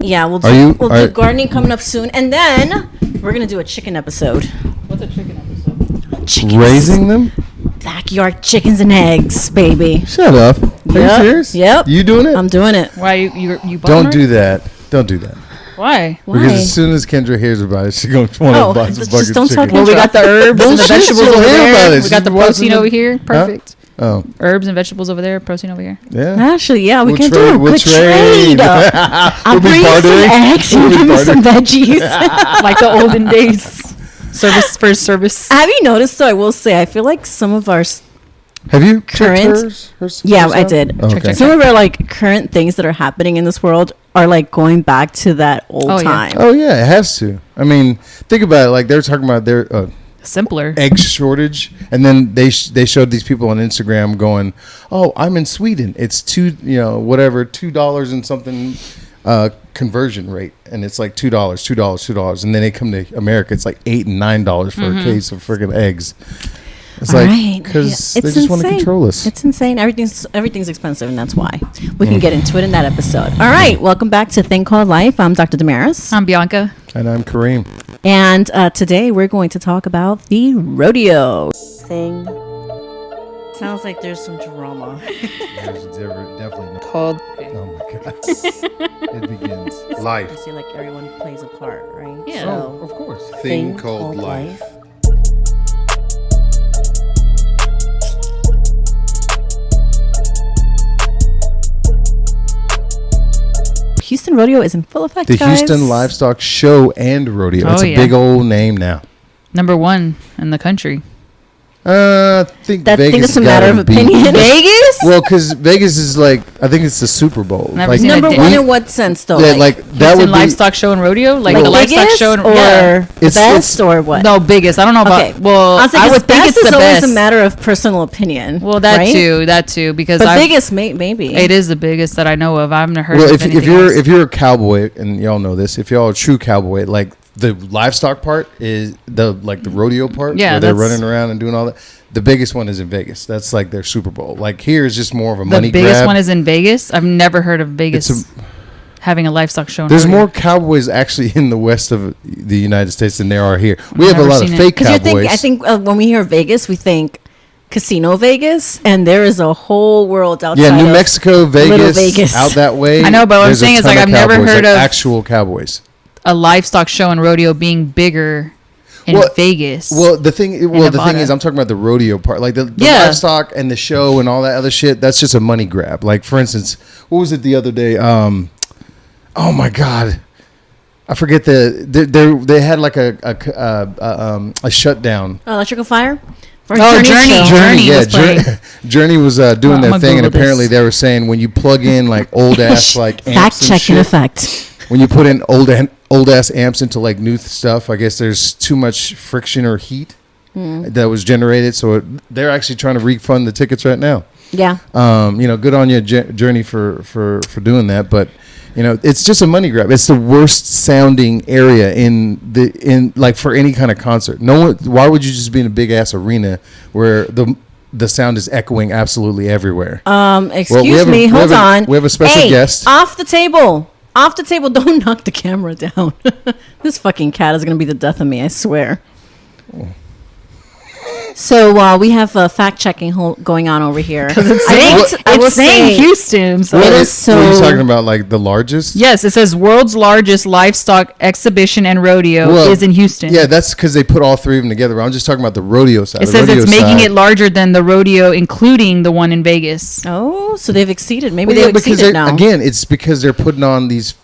Yeah, we'll do gardening coming up soon, and then we're gonna do a chicken episode. What's a chicken episode? Chickens. Raising them? Backyard chickens and eggs, baby. Shut up. Are you serious? Yep. You doing it? I'm doing it. Why you Don't do that. Don't do that. Why? Because as soon as Kendra hears about it, she's going to want to buy some bucket don't chicken. talk Well, we got the herbs and the vegetables over there. We got the protein over here. Perfect. Oh. Herbs and vegetables over there. Protein over here. Yeah. Actually, yeah, we can do a good trade. I'll bring you some eggs and give me some veggies. Like the olden days. Service first service. Have you noticed, though, I will say, I feel like some of our Have you current I did. Okay. Some of our like current things that are happening in this world are like going back to that old time. Oh yeah, it has to. I mean, think about it. Like they're talking about their simpler egg shortage, and then they showed these people on Instagram going, "Oh, I'm in Sweden. It's $2 and something conversion rate, and it's like $2, and then they come to America, it's like $8 and $9 for a case of freaking eggs." It's like because they just want to control us. It's insane. Everything's expensive, and that's why. We can get into it in that episode. All right, welcome back to Thing Called Life. I'm Dr. Damaris. I'm Bianca. And I'm Kareem. And today we're going to talk about the rodeo thing. Sounds like there's some drama. There's definitely Called. Oh my god! It begins. Life. You see, like everyone plays a part, right? Yeah. So, Of course. Thing Called Life. Houston Rodeo is in full effect, The guys. Houston Livestock Show and Rodeo. It's a big old name now. Number 1 in the country. I think I Vegas think it's a matter of opinion. Vegas? Well, because Vegas is like, I think it's the Super Bowl. Never Like, seen Number a one day. in what sense, though? Yeah, like that would Houston be Livestock Show and Rodeo? Like like the Livestock biggest Show and or It's- best or what? No, biggest. I don't know about. Okay. Well, I would think best it's is the always best. a matter of personal opinion. Well, that right? too, because But biggest, maybe. it is the biggest that I know of. I've never heard well, of if you're a cowboy, and y'all know this, if y'all are a true cowboy, like the livestock part is the rodeo part, Yeah, where they're that's- running around and doing all that. The biggest one is in Vegas. That's like their Super Bowl. Like here is just more of a money The biggest grab. one is in Vegas. I've never heard of Vegas having a livestock show. There's more cowboys actually in the west of the United States than there are here. We have a never lot of seen it. fake Because cowboys. I think when we hear Vegas, we think Casino Vegas, and there is a whole world outside. Yeah, New of Mexico, Little Vegas, Vegas. out that way. I know, but what I'm there's a saying is, ton like, I've never cowboys, heard like of actual cowboys. a livestock show and rodeo being bigger in Vegas. Well, the thing is, Nevada. I'm talking about the rodeo part, like the Yeah. livestock and the show and all that other shit. That's just a money grab. Like for instance, what was it the other day? Oh my god, I forget they had like a shutdown. Electrical Fire. Or Journey was playing. Journey was doing their I'ma thing, and Google apparently this. they were saying when you plug in like old ass like amps Fact check in and shit, effect. when you put in old ass amps into like new stuff, I guess there's too much friction or heat that was generated. So they're actually trying to refund the tickets right now. Yeah. Good on you, Journey, for doing that. But it's just a money grab. It's the worst sounding area in like for any kind of concert. No one. Why would you just be in a big ass arena where the sound is echoing absolutely everywhere? Excuse me. Hold on. We have a special guest. Off the table. Off the table. Don't knock the camera down. This fucking cat is going to be the death of me, I swear. So we have fact checking going on over here. It's saying Houston. So. What so. What are you talking about? Like the largest? Yes, it says world's largest livestock exhibition and rodeo is in Houston. Yeah, that's because they put all three of them together. I'm just talking about the rodeo side. It says it's making it larger than the rodeo, including the one in Vegas. Oh, so they've exceeded. Maybe they've because exceeded now. Again, it's because they're putting on these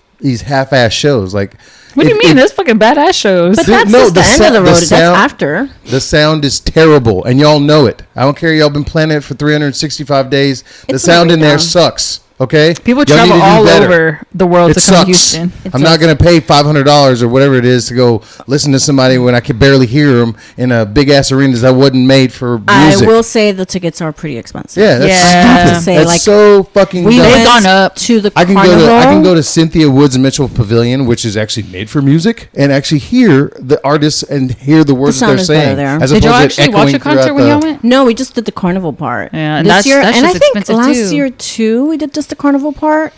half-ass shows. Like, What do you mean? That's fucking badass shows. But that's just the end of the road. That's after. The sound is terrible, and y'all know it. I don't care. Y'all been planning it for 365 days. The sound in there sucks. Okay, people travel all over the world to come to Houston. I'm not going to pay $500 or whatever it is to go listen to somebody when I could barely hear them in a big ass arena that wasn't made for music. I will say the tickets are pretty expensive. Yeah, that's stupid. That's like, so fucking. We've gone up to the I carnival. can go to Cynthia Woods Mitchell Pavilion, which is actually made for music, and actually hear the artists and hear the words that they're saying. Did you actually watch a concert when y'all went? No, we just did the carnival part. Yeah, and this year, that's and I just think expensive last too. year too, we did just the carnival part.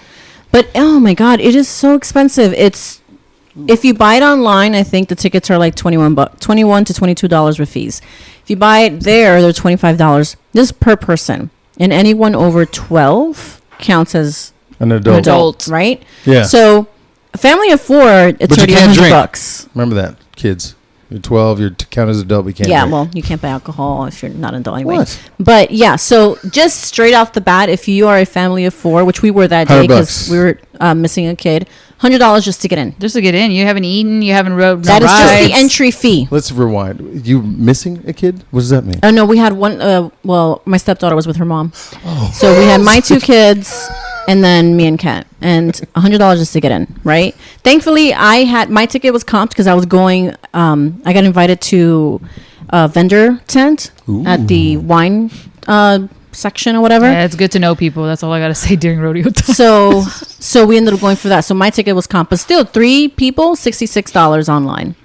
But oh my god, it is so expensive. It's if you buy it online, I think the tickets are like $21 to $22 with fees. If you buy it there, they're $25. This is per person, and anyone over 12 counts as An adult. right? Yeah. So a family of 4, it's But you already can't drink. $100. Remember that, kids. You're 12. You're count as adult. But you can't. Yeah, drink. well, you can't buy alcohol if you're not an adult anyway. What? But yeah, so just straight off the bat, if you are a family of 4, which we were that day because $100. we were missing a kid, $100 just to get in. Just to get in. You haven't eaten. You haven't rode. That is just rides. the entry fee. Let's rewind. You missing a kid? What does that mean? Oh no, we had one. Well, my stepdaughter was with her mom, so we had my 2 kids, and then me and Kat, and $100 just to get in. Right. Thankfully, I had my ticket was comped because I was going. I got invited to a vendor tent at the wine section or whatever. Yeah, it's good to know people. That's all I gotta say during rodeo time. So we ended up going for that. So my ticket was comp, but still 3 people, $66 online.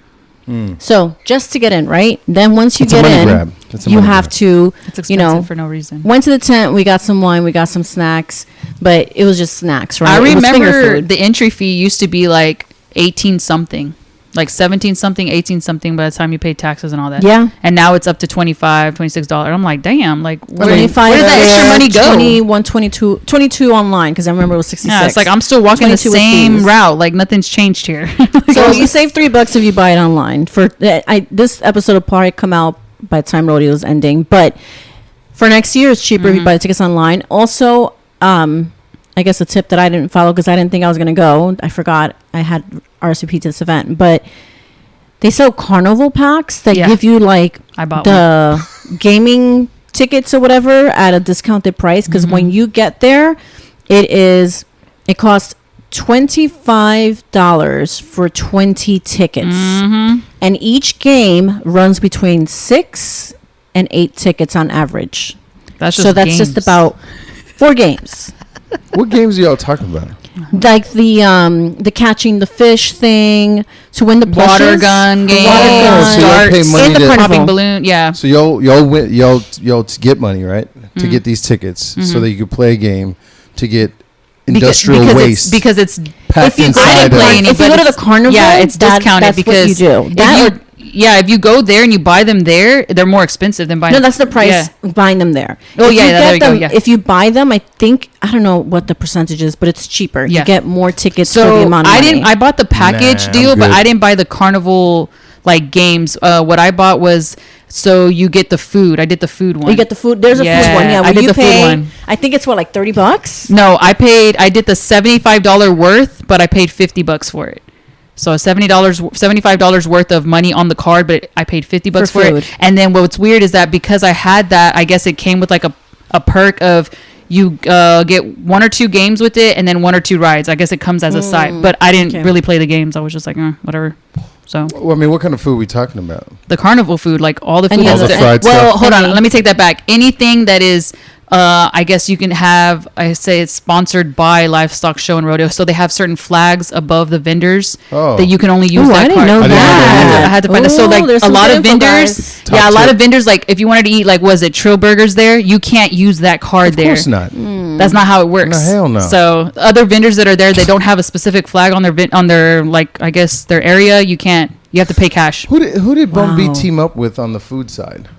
So just to get in, right? Then once you It's a get money in, grab. It's a you money have grab. to, It's expensive you know, for no reason. went to the tent. We got some wine, we got some snacks, but it was just snacks, right? I It was finger remember food. the entry fee used to be like 18 something, like 17 something, 18 something by the time you pay taxes and all that. Yeah. And now it's up to $25, $26. I'm like, damn, like where 25 does that extra money go? 21, 22 online because I remember it was 66. Yeah, it's like I'm still walking the 22 with same fees. route. Like nothing's changed here. So you save $3 if you buy it online. For this episode will probably come out by the time rodeo is ending, but for next year it's cheaper if you buy the tickets online. Also, I guess a tip that I didn't follow because I didn't think I was gonna go. I forgot I had RSVP to this event, but they sell carnival packs that Yeah. give you like I bought the gaming tickets or whatever at a discounted price. Because when you get there, it costs $25 for 20 tickets, and each game runs between 6 and 8 tickets on average. That's So that's just games. about 4 games. What games are y'all talking about? Like the catching the fish thing, to win the water plushes, gun the game. water gun, so y'all pay money and the to- carnival. Popping balloon. Yeah. So y'all get money, right? To get these tickets so that you could play a game to get industrial waste because it's packed If you, inside I didn't of play it. any, if you go to the carnival, yeah, it's discounted that's because what you do. That or, if you go there and you buy them there, they're more expensive than buying. no, that's the price Yeah. buying them there. Oh, If yeah, you there get you go, them, yeah. if you buy them, I think I don't know what the percentage is, but it's cheaper. Yeah. You get more tickets for the So amount of money. I bought the package Nah, deal, I'm but good. I didn't buy the carnival like games. What I bought was so you get the food. I did the food one. You get the food. There's a food Yeah, one. Yeah, I where did you the food pay. one. I think it's what, like $30. No, I did the $75 worth, but I paid $50 for it. So $75 worth of money on the card, but I paid $50 For for food. it. And then what's weird is that because I had that, I guess it came with like a perk of you get 1 or 2 games with it, and then 1 or 2 rides. I guess it comes as a side, but I didn't Okay. really play the games. I was just like, whatever. So Well, I mean, what kind of food are we talking about? the carnival food, like all the food. Any that's of the there. fried well, stuff? hold on. Any- Let me take that back. Anything that is, I guess you can have. I say it's sponsored by Livestock Show and Rodeo, so they have certain flags above the vendors Oh. that you can only use Ooh, that I didn't card. know I didn't know that I had to find it. So Ooh, like there's a some lot good of info, vendors, guys. Top yeah, a lot tip. of vendors. Like if you wanted to eat, like was it Trill Burgers there? You can't use that card Of there. course not. That's not how it works. No, hell no. So other vendors that are there, they don't have a specific flag on their like I guess their area. You can't. You have to pay cash. Who did Bumblebee Wow. team up with on the food side?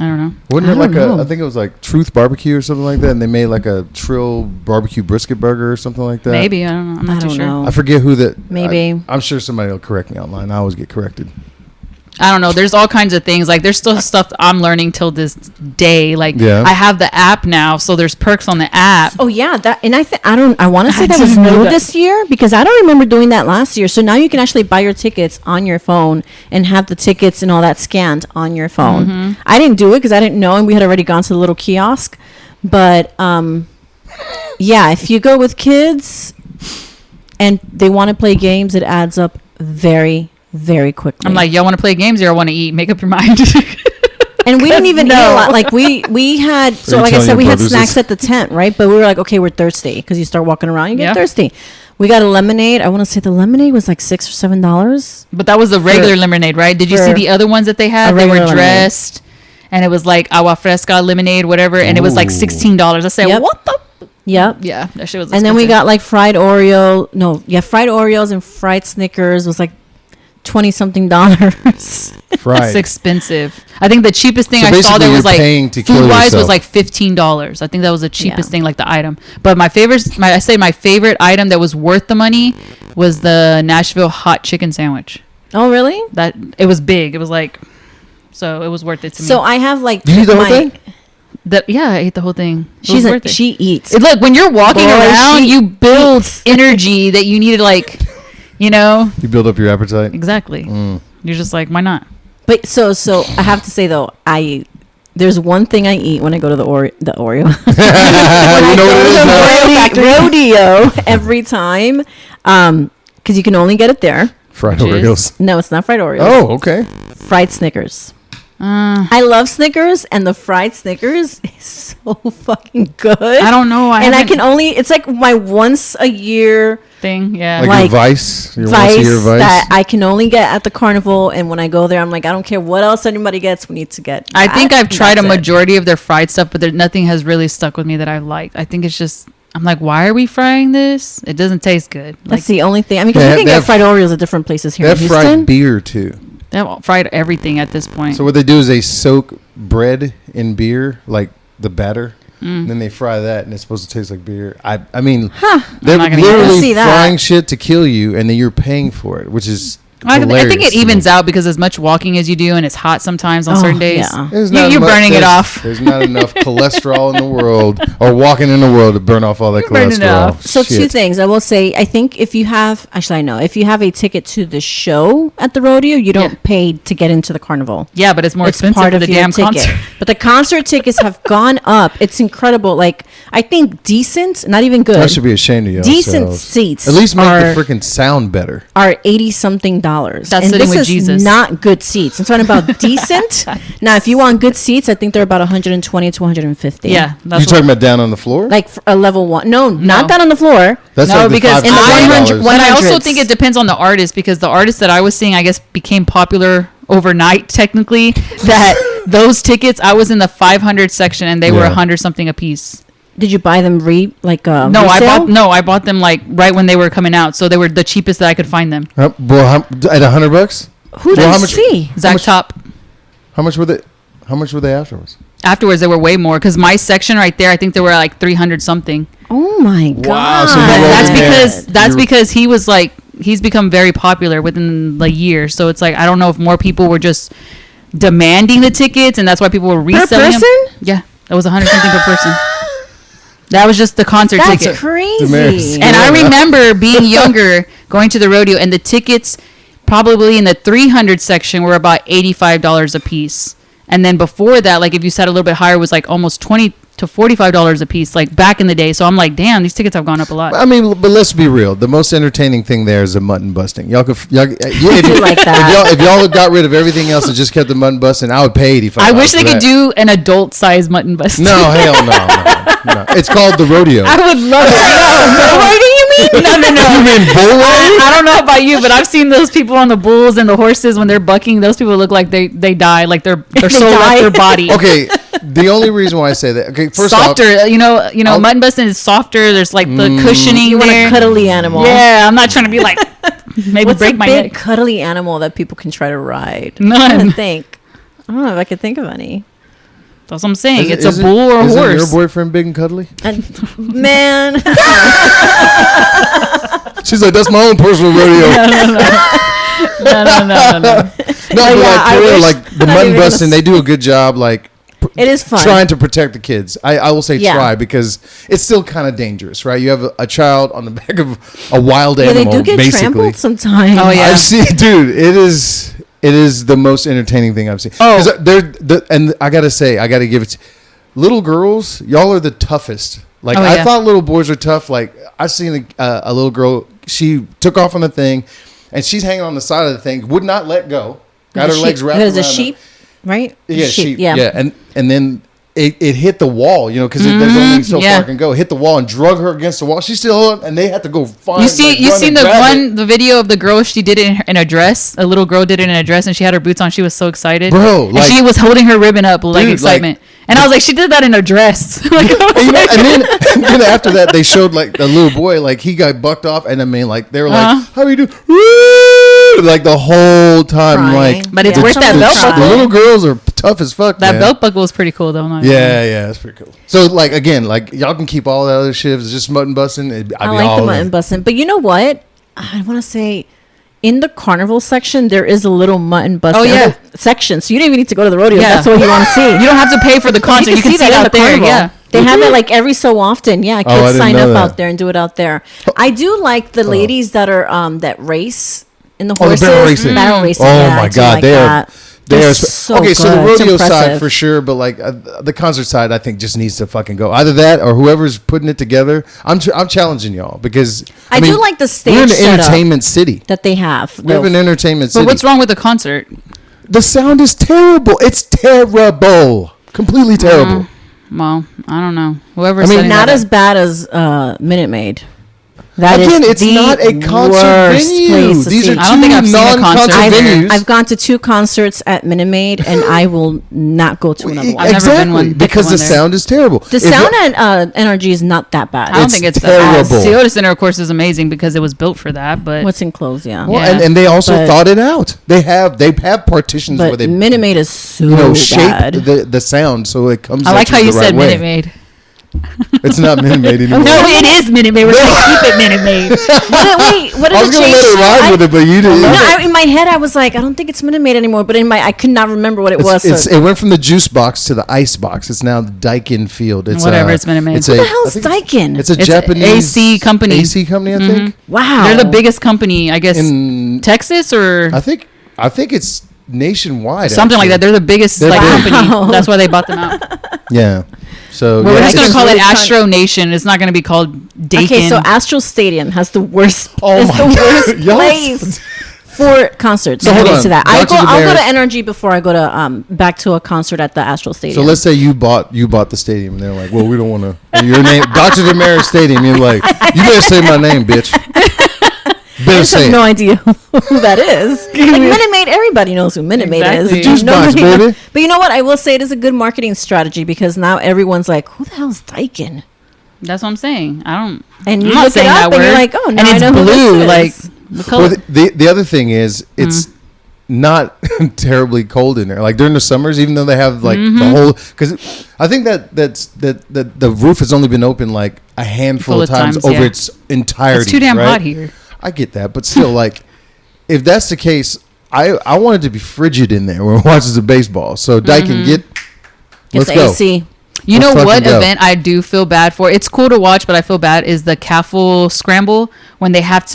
I don't know. Wasn't it I like don't know. I think it was like Truth Barbecue or something like that, and they made like a Trill barbecue brisket burger or something like that. Maybe I don't know. I'm not I too don't sure. know. I forget who that. Maybe. I'm sure somebody will correct me online. I always get corrected. I don't know. There's all kinds of things. Like there's still stuff I'm learning till this day. Like Yeah. I have the app now, so there's perks on the app. Oh yeah, that and I want to say I that was didn't know new that. this year because I don't remember doing that last year. So now you can actually buy your tickets on your phone and have the tickets and all that scanned on your phone. Mm-hmm. I didn't do it because I didn't know, and we had already gone to the little kiosk. But yeah, if you go with kids and they want to play games, it adds up very, very quickly. I'm like, y'all want to play games or y'all want to eat? Make up your mind. and we didn't even eat a No. lot. Like we had, so you like I telling said, your we had brothers snacks this? at the tent, right? But we were like, okay, we're thirsty because you start walking around, you get Yeah. thirsty. We got a lemonade. I want to say the lemonade was like $6 or $7. But that was the regular For- lemonade, right? Did you see for the other ones that they had? a They were regular lemonade. dressed, and it was like agua fresca lemonade, whatever, and it was like Ooh. $16. I said, Yep. what the? Yep. Yeah, that shit was expensive. And then we got like fried Oreos and fried Snickers was like $20-something. Fried. It's expensive. I think the cheapest thing So I saw basically there was you're like paying to kill food wise yourself. was like $15. I think that was the cheapest Yeah. thing, like the item. But my favorite item that was worth the money was the Nashville hot chicken sandwich. Oh, really? That it was big. It was like, so it was worth it to me. So I have like Did you eat the whole thing? Yeah, I ate the whole thing. It was worth it. She eats. Look, when you're walking Boy, around, she you build energy that you need to like, you know. You build up your appetite. Exactly. You're just like, why not? But so I have to say though, there's one thing I eat when I go to the Oreo. You know what it is now? Rodeo every time, because you can only get it there. Fried Which is- Oreos. No, it's not fried Oreos. Oh, okay. Fried Snickers. I love Snickers, and the fried Snickers is so fucking good. I don't know. It's like my once a year thing. Yeah. Like your Vice? Your once a year Vice? that I can only get at the carnival, and when I go there, I'm like, I don't care what else anybody gets, we need to get I think that, I've tried a and that's it. majority of their fried stuff, but nothing has really stuck with me that I've liked. I think it's just, I'm like, why are we frying this? It doesn't taste good. Like, That's the only thing. I mean, because They you can have- get fried Oreos at different places here They in have Houston. fried beer too. they have fried everything at this point. So what they do is they soak bread in beer, like the batter. And then they fry that, and it's supposed to taste like beer. I mean, they're I'm not gonna literally see that. frying shit to kill you, and then you're paying for it, which is I think hilarious it to me. evens out because as much walking as you do, and it's hot sometimes on Oh, certain days. yeah. There's You're not burning it there's- off. There's not enough cholesterol in the world, or walking in the world, to burn off all that You're burning it cholesterol. off. So two Shit. things I will say. I think if you have a ticket to the show at the rodeo, you don't Yeah. pay to get into the carnival. Yeah, but it's more expensive for the your damn concert. But the concert tickets have gone up. It's incredible. Like, I think decent, not even good. I should be ashamed of you. Decent seats At least make are- the freaking sound better. are $80-something. That's and sitting this with is Jesus. not good seats. I'm talking about decent. Now, if you want good seats, I think they're about 120 to 150. Yeah, You that's talking about down on the floor? like a level one. No, not No. that on the floor. That's no, like the because $5 in the $100. But I also 100s. think it depends on the artist, because the artist that I was seeing, I guess, became popular overnight. Technically, that those tickets, I was in the 500 section, and they were Yeah. 100 something a piece. Did you buy them resale? I bought them like right when they were coming out, so they were the cheapest that I could find them. Well, at $100? Who did Well, how you much- see? Zach Top. How much were they? How much were they afterwards? Afterwards, they were way more, because my section right there, I think they were like 300 something. Oh my god! Wow, so you And rolled that's in there. because because he was like, he's become very popular within the year. So it's like, I don't know if more people were just demanding the tickets, and that's why people were reselling them. person? Yeah, that was 100 something per person. That was just the concert That's ticket. crazy. Damaris. And I remember being younger, going to the rodeo, and the tickets probably in the 300 section were about $85 a piece. And then before that, like if you sat a little bit higher, was like almost $20 to $45 a piece, like back in the day. So I'm like, damn, these tickets have gone up a lot. I mean, but let's be real. The most entertaining thing there is the mutton busting. Y'all could, like that. If y'all got rid of everything else and just kept the mutton busting, I would pay $85. I wish they for could that. do an adult size mutton bust. No, hell no. It's called the rodeo. I would love it. What do you mean? No. You mean bull riding? I don't know about you, but I've seen those people on the bulls and the horses when they're bucking. Those people look like they die, like their soul left their body. Okay, the only reason why I say that. Okay, first Softer, off, mutton busting is softer. There's like the cushioning You want there. a cuddly animal? Yeah, I'm not trying to be like maybe What's break a my big neck. cuddly animal that people can try to ride? None. I'm trying to think. I don't know if I could think of any. That's what I'm saying. It's isn't- a bull or a isn't horse. your boyfriend big and cuddly? And man, She's like, that's my own personal rodeo. No. No, but yeah, like I for real, wish- like the I thought you mutton were gonna busting, they do a good job. Like it is fun. trying to protect the kids. I will say Yeah. try, because it's still kind of dangerous, right? You have a child on the back of a wild Yeah, they animal, do get basically. trampled sometimes. Oh, yeah. I've seen, dude. It is the most entertaining thing I've seen. Oh. 'Cause and I gotta say, I gotta give it to little girls. Y'all are the toughest. Like Oh, I yeah. thought little boys are tough. Like I seen a little girl. She took off on the thing, and she's hanging on the side of the thing. Would not let go. Got her legs wrapped There's around a sheep, right? Yeah, sheep. Yeah. Yeah, and then it hit the wall, you know, because there's only so yeah. far it can go. Hit the wall and drug her against the wall. She's still, and they had to go find. You seen the video of the girl? She did it in a dress. A little girl did it in a dress, and she had her boots on. She was so excited, bro. And she was holding her ribbon up, like excitement. And I was like, she did that in a dress. Like, and then after that, they showed like the little boy, like he got bucked off, and I mean, like they were like, "How are you doing?" Like the whole time, Crying. like. But it's worth that belt buckle. The little girls are tough as fuck. That man. belt buckle was pretty cool, though. Yeah, it's pretty cool. So, like again, like y'all can keep all the other shifts, just mutton busting. I like the mutton busting, but you know what? I want to say. In the carnival section, there is a little mutton busting section, so you don't even need to go to the rodeo. Yeah. That's what you want to see. You don't have to pay for the concert. You can see that out there. Carnival. Yeah. They have it like every so often. Yeah, kids sign up that. out there and do it out there. I do like the ladies that are that race in the horses. The barrel racing. Barrel racing. Oh yeah, my I do god, like they are. that. They're so okay. So the good. It's rodeo side impressive. for sure, but like the concert side, I think just needs to fucking go. Either that or whoever's putting it together. I'm challenging y'all because I do like the stage we're in an setup entertainment city. that they have. We have an entertainment city. But what's wrong with the concert? The sound is terrible. It's terrible. Completely terrible. Well, I don't know. Whoever. I mean, setting not that as up. bad as Minute Maid. That Again, is it's the not a concert worst venue. place to These see. are I don't think two I've seen a concert non-concert either. venues. I've gone to 2 concerts at Minute Maid, and I will not go to another one. I've never been one. Because the there. sound is terrible. The sound at NRG is not that bad. I don't It's think it's terrible. that bad. Toyota Center, of course, is amazing because it was built for that. But What's enclosed, yeah. Well, Yeah. and they also But- thought it out. They have partitions where But they Minute Maid is so shape bad. the sound so it comes. I like how the you right said way. Minute Maid. It's not Minute Maid anymore. No, it is Minute Maid. We're going to keep it Minute Maid. What I was did gonna it let change it to? ride with it, but you didn't. No, in my head I was like, I don't think it's Minute Maid anymore. But I could not remember what it was. It went from the juice box to the ice box. It's now the Daikin Field. It's Whatever, it's Minute Maid. What the hell is I think Daikin? It's a It's Japanese AC company. AC company, I think. Wow. They're the biggest company, I guess, In Texas or I think it's nationwide. something like that. actually. They're the biggest They're like big. company. Wow. That's why they bought them out. Yeah. So We're yeah, just going to it's- call it really trying- Astro Nation. It's not going to be called Dakin. Okay, so Astral Stadium has the worst. Oh is my the God. worst Y'all- place for concerts. So hold Let me on. to that. Dr. I'll go to Damaris- NRG before I go to back to a concert at the Astral Stadium. So let's say you bought the stadium, and they're like, "Well, we don't want to." Your name, Dr. Damaris Stadium. You're like, "You better say my name, bitch." I Better just say have it. no idea who that is. Like Minute Maid, everybody knows who Minute Maid Exactly. is. Juice box, baby. But you know what? I will say it is a good marketing strategy because now everyone's like, "Who the hell is Daikin?" That's what I'm saying. I don't. And I'm you not look it saying up that and you're word. like, "Oh, now and I it's know who blue. this Like is." the color. Well, the other thing is it's not terribly cold in there. Like during the summers, even though they have like the whole, because I think that the roof has only been open like a handful Full of of times times, over yeah. its entirety. It's too damn right? hot here. I get that, but still, like if that's the case, I want it to be frigid in there when it watches the baseball. So Daikin, Get let's the go. AC. You Let's know what fucking go. event I do feel bad for? It's cool to watch, but I feel bad is the calf scramble when they let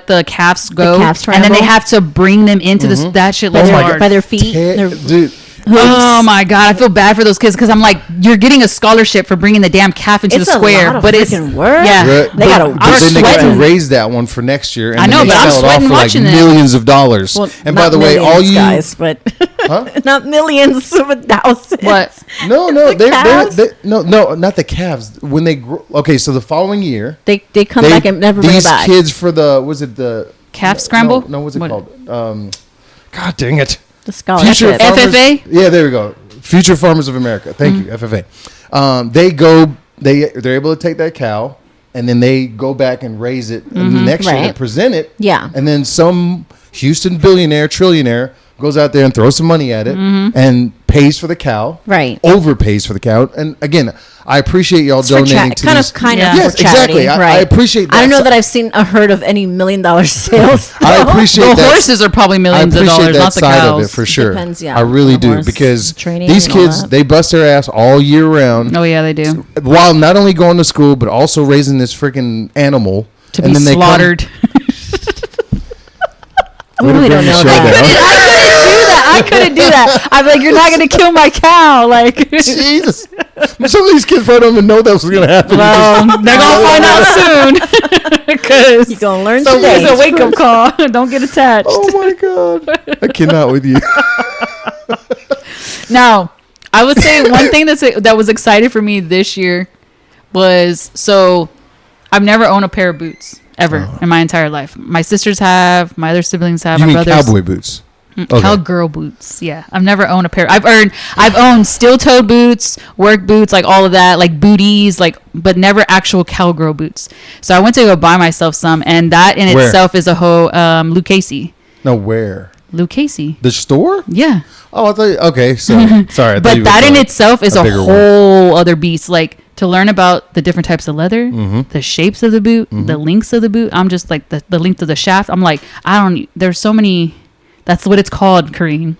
the calves go, calf and then they scramble? have to bring them into this. That shit looks my hard. By their feet. Their Dude, Oh my god, I feel bad for those kids because I'm like, you're getting a scholarship for bringing the damn calf into It's the a square, lot of but it's freaking work. yeah. Right, They gotta- but I'm then they got to sweating. raise that one for next year. And I know, then they but I'm sell it off sweating for like watching that. millions of dollars. Well, And by not the way, all millions, you guys, but not millions, but thousands. What? no, The calves? no, not the calves. When they grow, okay, so the following year They come back and never bring it these back. kids for the was it the Calf scramble? No, what's it What? called? God dang it! The scholarship. Farmers- FFA? Yeah, there we go. Future Farmers of America. Thank you, FFA. They're able to take that cow, and then they go back and raise it, and the next year they Right. present it. Yeah. And then some Houston billionaire, trillionaire goes out there and throws some money at it and pays for the cow. Right. Overpays for the cow. And again, I appreciate y'all It's for donating to kind these. of, kind Yeah. of Yes, for charity, exactly. I right? appreciate that. I don't know that I've seen a herd of any $1 million sales. I though. appreciate The that. horses are probably I millions of appreciate dollars, that not the side cows. of it for sure. Depends, yeah, I really on the do horse because training these and all kids that. they bust their ass all year round Oh yeah, they do. while not only going to school but also raising this freaking animal To and be then they come- slaughtered. We really don't bring the know show that. I couldn't do that. I'm like, you're not going to kill my cow. Like, Jesus. Some of these kids probably don't even know that was going to happen. They're gonna find out soon. Because you're going to learn so today. it's a wake up call. Don't get attached. Oh my God. I cannot with you. Now, I would say one thing that was exciting for me this year was, so I've never owned a pair of boots ever in my entire life. My sisters have, my other siblings have, You my mean brothers. cowboy boots? Okay. Cowgirl boots. Yeah, I've never owned a pair. I've owned steel-toed boots, work boots, like all of that, like booties, like, but never actual cowgirl boots. So I went to go buy myself some, and that in Where? itself is a whole Lucchese. No, where? Lucchese. The store? Yeah. Oh, I thought. Okay, so sorry. I thought But you were that in going itself is a bigger one. whole other beast. Like, to learn about the different types of leather, Mm-hmm. the shapes of the boot, the lengths of the boot. I'm just like the length of the shaft. I'm like, there's so many. That's what it's called, Kareem.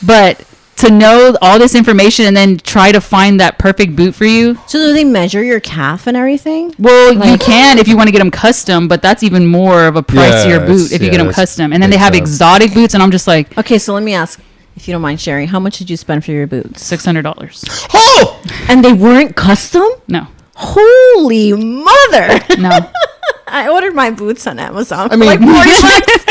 But to know all this information and then try to find that perfect boot for you. So do they measure your calf and everything? Well, you can if you want to get them custom, but that's even more of a pricier boot if you get them custom. And then they have exotic boots, and I'm just like, Okay, so let me ask, if you don't mind sharing, how much did you spend for your boots? $600. Oh! And they weren't custom? No, Holy mother! no. I ordered my boots on Amazon. I mean- like 40 bucks.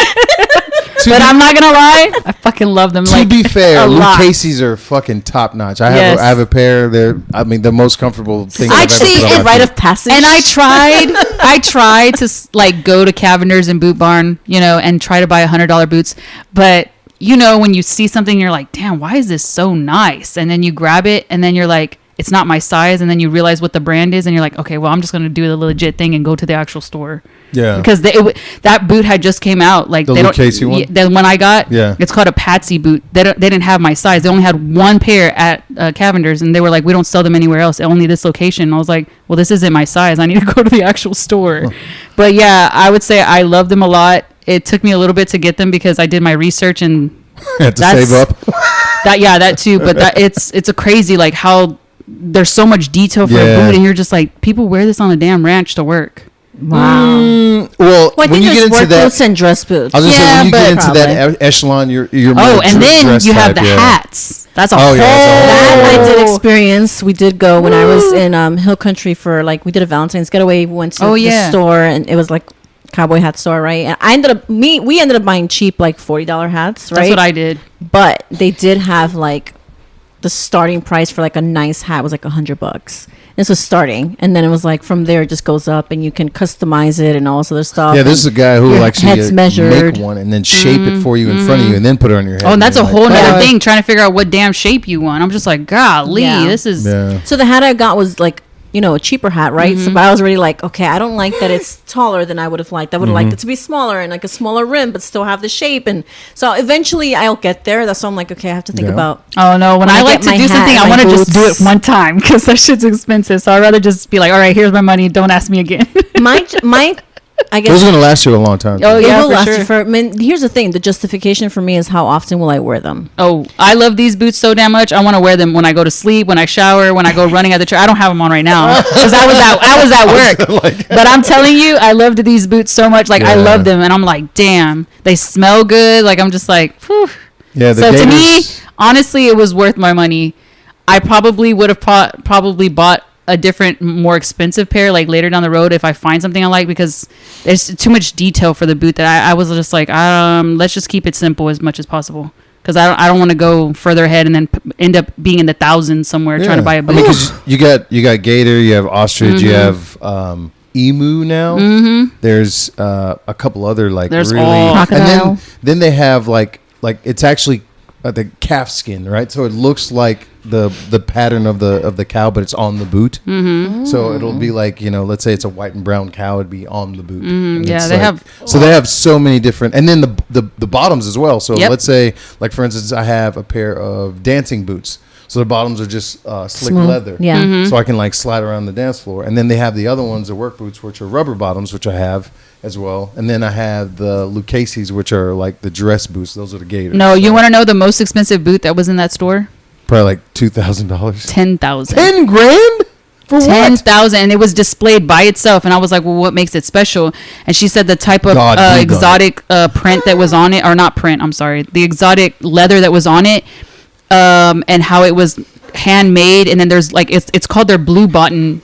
But I'm not gonna lie, I fucking love them. To Like, be fair, a lot. Lucchese's are fucking top notch. I Yes. have a pair. They're, I mean, the most comfortable thing. I I've ever actually- put on And my rite feet. of passage. and I tried to like go to Cavender's and Boot Barn, and try to buy $100 boots. But when you see something, you're like, damn, why is this so nice? And then you grab it, and then you're like, it's not my size. And then you realize what the brand is, and you're like, okay, well, I'm just gonna do the legit thing and go to the actual store. Yeah. Because that boot had just came out. Like The they Lucchese don't. one? The one I got. Yeah. It's called a Patsy boot. They didn't have my size. They only had one pair at Cavender's, and they were like, we don't sell them anywhere else. Only this location. And I was like, well, this isn't my size. I need to go to the actual store. But yeah, I would say I love them a lot. It took me a little bit to get them because I did my research and Had to that's- save up. that too. But it's a crazy like how there's so much detail for Yeah. a boot, and you're just like, people wear this on a damn ranch to work. Wow. Well, Well, I when think you get there's into work that, boots and dress boots. I was gonna say Yeah, when you get but- into that echelon, you're more Oh, and then dress you have type, the yeah. hats. That's a Oh, whole. yeah, that's a whole- That I did Oh. experience. We did go when I was in Hill Country for we did a Valentine's getaway. We went to Oh, the yeah. store and it was like cowboy hat store, right? And we ended up buying cheap like $40 hats, right? That's what I did. But they did have the starting price for a nice hat was like $100. This was starting, and then it was from there it just goes up, and you can customize it and all this other stuff. Yeah, this is a guy who your will actually head's measured. make one and then shape it for you in front of you and then put it on your head. Oh, and that's a you're whole like, nother "Bye." thing, trying to figure out what damn shape you want. I'm just like, golly, Yeah. this is. Yeah. So the hat I got was a cheaper hat, right? So but I was already okay, I don't like that it's taller than I would have liked. I would have liked it to be smaller and a smaller rim, but still have the shape. And so eventually I'll get there. That's why I'm okay, I have to think Yeah. about. Oh no! When I I like get to my do hat something, and I my want to just do boots. it one time because that shit's expensive. So I'd rather just be like, all right, here's my money. Don't ask me again. My I Those guess are going to last you a long time. Oh, it yeah, will for last sure. you for. I mean, here's the thing: the justification for me is how often will I wear them? Oh, I love these boots so damn much. I want to wear them when I go to sleep, when I shower, when I go running at the church. I don't have them on right now because I was at work. But I'm telling you, I loved these boots so much. I Yeah. love them, and I'm like, damn, they smell good. I'm just like, whew. Yeah, the So to me, Gators- honestly, it was worth my money. I probably would have probably bought a different, more expensive pair later down the road if I find something I like, because there's too much detail for the boot that I was just like, let's just keep it simple as much as possible, because I don't want to go further ahead and then end up being in the thousands somewhere trying to buy a boot. I mean, 'cause you got gator, you have ostrich, you have emu now. Mm-hmm. There's a couple other There's really, all- and Crocodile. then they have like it's actually the calf skin, right? So it looks like the pattern of the cow, but it's on the boot. Mm-hmm. So it'll be let's say it's a white and brown cow, it'd be on the boot. And Yeah, it's they have- So they have so many different, and then the bottoms as well. So Yep. let's say, for instance, I have a pair of dancing boots. So the bottoms are just slick Smooth. leather. Yeah. Mm-hmm. So I can slide around the dance floor. And then they have the other ones, the work boots, which are rubber bottoms, which I have as well. And then I have the Lucchese's, which are the dress boots. Those are the gators. No, you want to know the most expensive boot that was in that store? Probably $2,000. 10,000. 10 grand? For what? 10,000, and it was displayed by itself, and I was like, well, what makes it special? And she said the type of God, blue exotic print that was on it, or not print, I'm sorry, the exotic leather that was on it, and how it was handmade. And then there's it's called their blue bonnet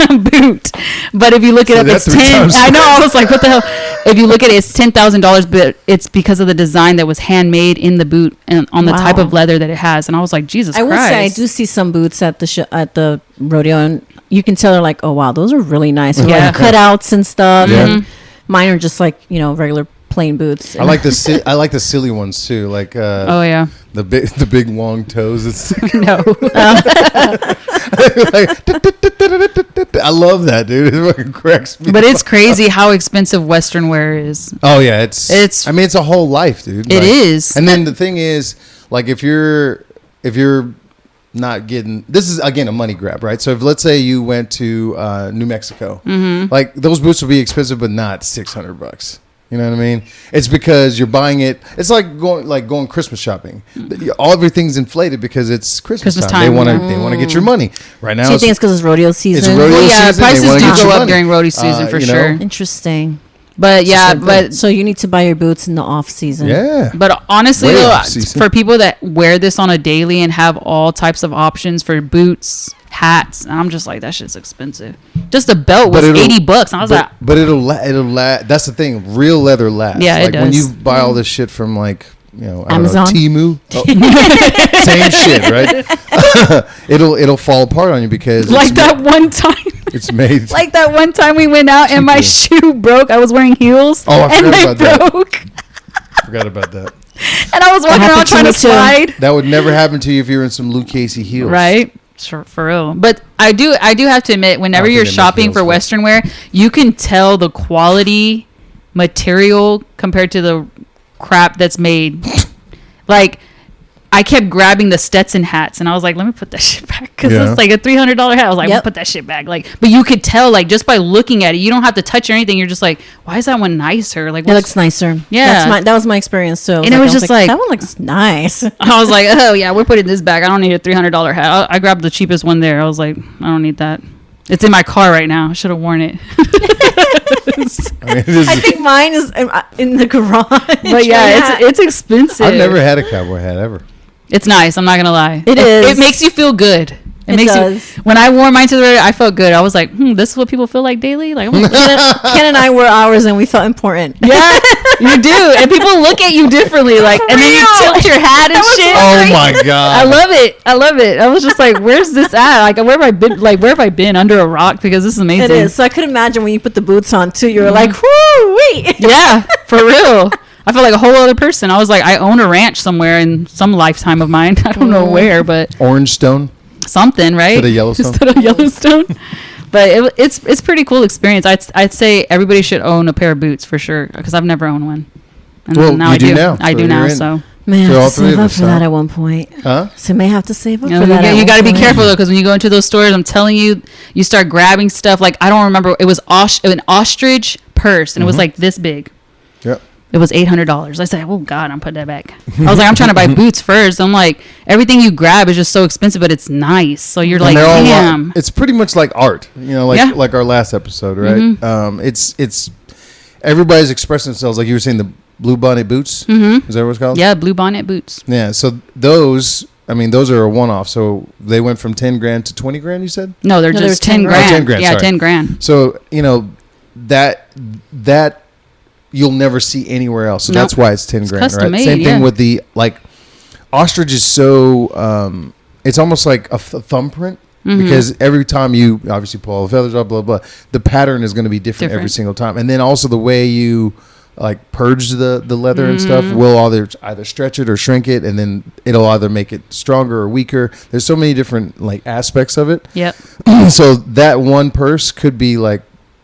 boot. But if you look it Say up, that it's 3 10. times I know, I was like, what the hell? if you look at it, it's $10,000, but it's because of the design that was handmade in the boot and on the type of leather that it has. And I was like, Jesus Christ. I will say I do see some boots at the rodeo, and you can tell they're like, oh wow, those are really nice. With like cutouts and stuff. Yeah. And mine are just like, regular plain boots. I like the silly ones too, like oh yeah, the big long toes. It's no. I love that, dude. It fucking cracks me. But it's crazy how expensive Western wear is. Oh yeah, it's. I mean, it's a whole life, dude. It is. And then the thing is, like, if you're not getting, this is again a money grab, right? So if let's say you went to New Mexico, like those boots will be expensive, but not $600. You know what I mean? It's because you're buying it. It's like going Christmas shopping. Everything's inflated because it's Christmas time. They want to get your money right now. So you think it's because it's rodeo season? It's rodeo season. Prices do go up money during rodeo season for sure. Interesting. But yeah, so you need to buy your boots in the off season. Yeah. But honestly, though, for people that wear this on a daily and have all types of options for boots, hats, I'm just like, that shit's expensive. Just a belt was $80. I was like, but it'll last. That's the thing. Real leather lasts. Yeah, like it does. When you buy all this shit from like, Amazon, Temu, same shit, right? it'll fall apart on you because like that one time. It's made like that one time we went out and my shoe broke. I was wearing heels. Oh, I forgot about that. Broke. Forgot about that. And I was walking around trying to slide. That would never happen to you if you were in some Luke Casey heels, right? Sure, for real. But I do have to admit, whenever you're shopping for Western wear, you can tell the quality material compared to the crap that's made. Like, I kept grabbing the Stetson hats, and I was like, let me put that shit back. Because it's like a $300 hat. I was like, put that shit back. Like, but you could tell, like, just by looking at it, you don't have to touch or anything. You're just like, why is that one nicer? Like, it looks nicer. Yeah. That was my experience, too. And it was just like, that one looks nice. I was like, oh, yeah, we're putting this back. I don't need a $300 hat. I grabbed the cheapest one there. I was like, I don't need that. It's in my car right now. I should have worn it. I think mine is in the garage. But yeah, it's expensive. I've never had a cowboy hat ever. It's nice. I'm not gonna lie. It is. It makes you feel good. It does. When I wore mine to the rodeo, I felt good. I was like, this is what people feel like daily. Like, Ken and I wore ours, and we felt important. Yeah, you do. And people look at you differently. Like, and then you tilt your hat and shit. Oh my god! I love it. I was just like, where's this at? Like, where have I been? Like, where have I been under a rock? Because this is amazing. It is. So I could imagine when you put the boots on too. You were like, whoo, wait. Yeah, for real. I felt like a whole other person. I was like, I own a ranch somewhere in some lifetime of mine. I don't know where, but Orange Stone. Something, right? Instead of Yellowstone. But it's pretty cool experience. I'd say everybody should own a pair of boots for sure, because I've never owned one. And well, now I do now. I do now. So may have to save up for that at one point. Huh? So may have to save up for that. You got to be careful though, because when you go into those stores, I'm telling you, you start grabbing stuff. Like, I don't remember. It was an ostrich purse, and it was like this big. Yep. It was $800. I said, oh God, I'm putting that back. I was like, I'm trying to buy boots first. I'm like, everything you grab is just so expensive, but it's nice. So you're like, damn. It's pretty much like art, like our last episode, right? Mm-hmm. It's everybody's expressing themselves. Like you were saying, the blue bonnet boots. Mm-hmm. Is that what it's called? Yeah, blue bonnet boots. Yeah. So those are a one-off. So they went from 10 grand to 20 grand. You said? No, they're just 10 grand. Oh, 10 grand. Yeah, sorry. 10 grand. So that you'll never see anywhere else. So that's why it's 10 grand, right? Made, Same thing with the, like, ostrich is so, it's almost like a thumbprint, because every time you obviously pull all the feathers off, blah, blah, the pattern is going to be different every single time. And then also the way you, like, purge the leather and stuff will either stretch it or shrink it, and then it'll either make it stronger or weaker. There's so many different, like, aspects of it. Yep. So that one purse could be, like,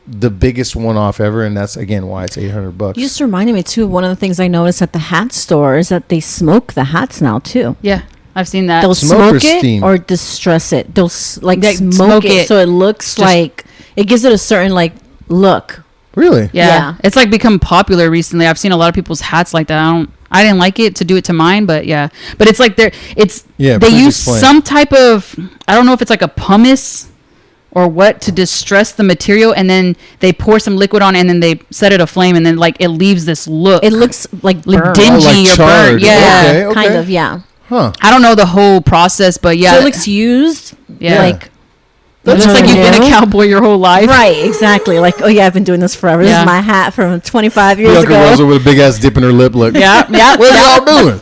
the biggest one-off ever, and that's again why it's $800. You just reminded me too. One of the things I noticed at the hat store is that they smoke the hats now too. Yeah, I've seen that. They'll smoke it steam. or distress it. They'll smoke it so it looks like it gives it a certain like look. Really? Yeah, it's like become popular recently. I've seen a lot of people's hats like that. I didn't like it to do it to mine, but yeah. But it's like they use some type of, I don't know if it's like a pumice or what, to distress the material, and then they pour some liquid on it, and then they set it aflame, and then like it leaves this look. It looks like burnt. Dingy or burnt. Yeah. Okay. Kind of, yeah. Huh. I don't know the whole process, but yeah. So it looks used. Yeah. Like It's like you've been a cowboy your whole life. Right, exactly. Like, oh yeah, I've been doing this forever. This Yeah. is my hat from 25 years Bianca rolls ago. over with a big ass dip in her lip. Look, Yeah, yeah. what are y'all doing?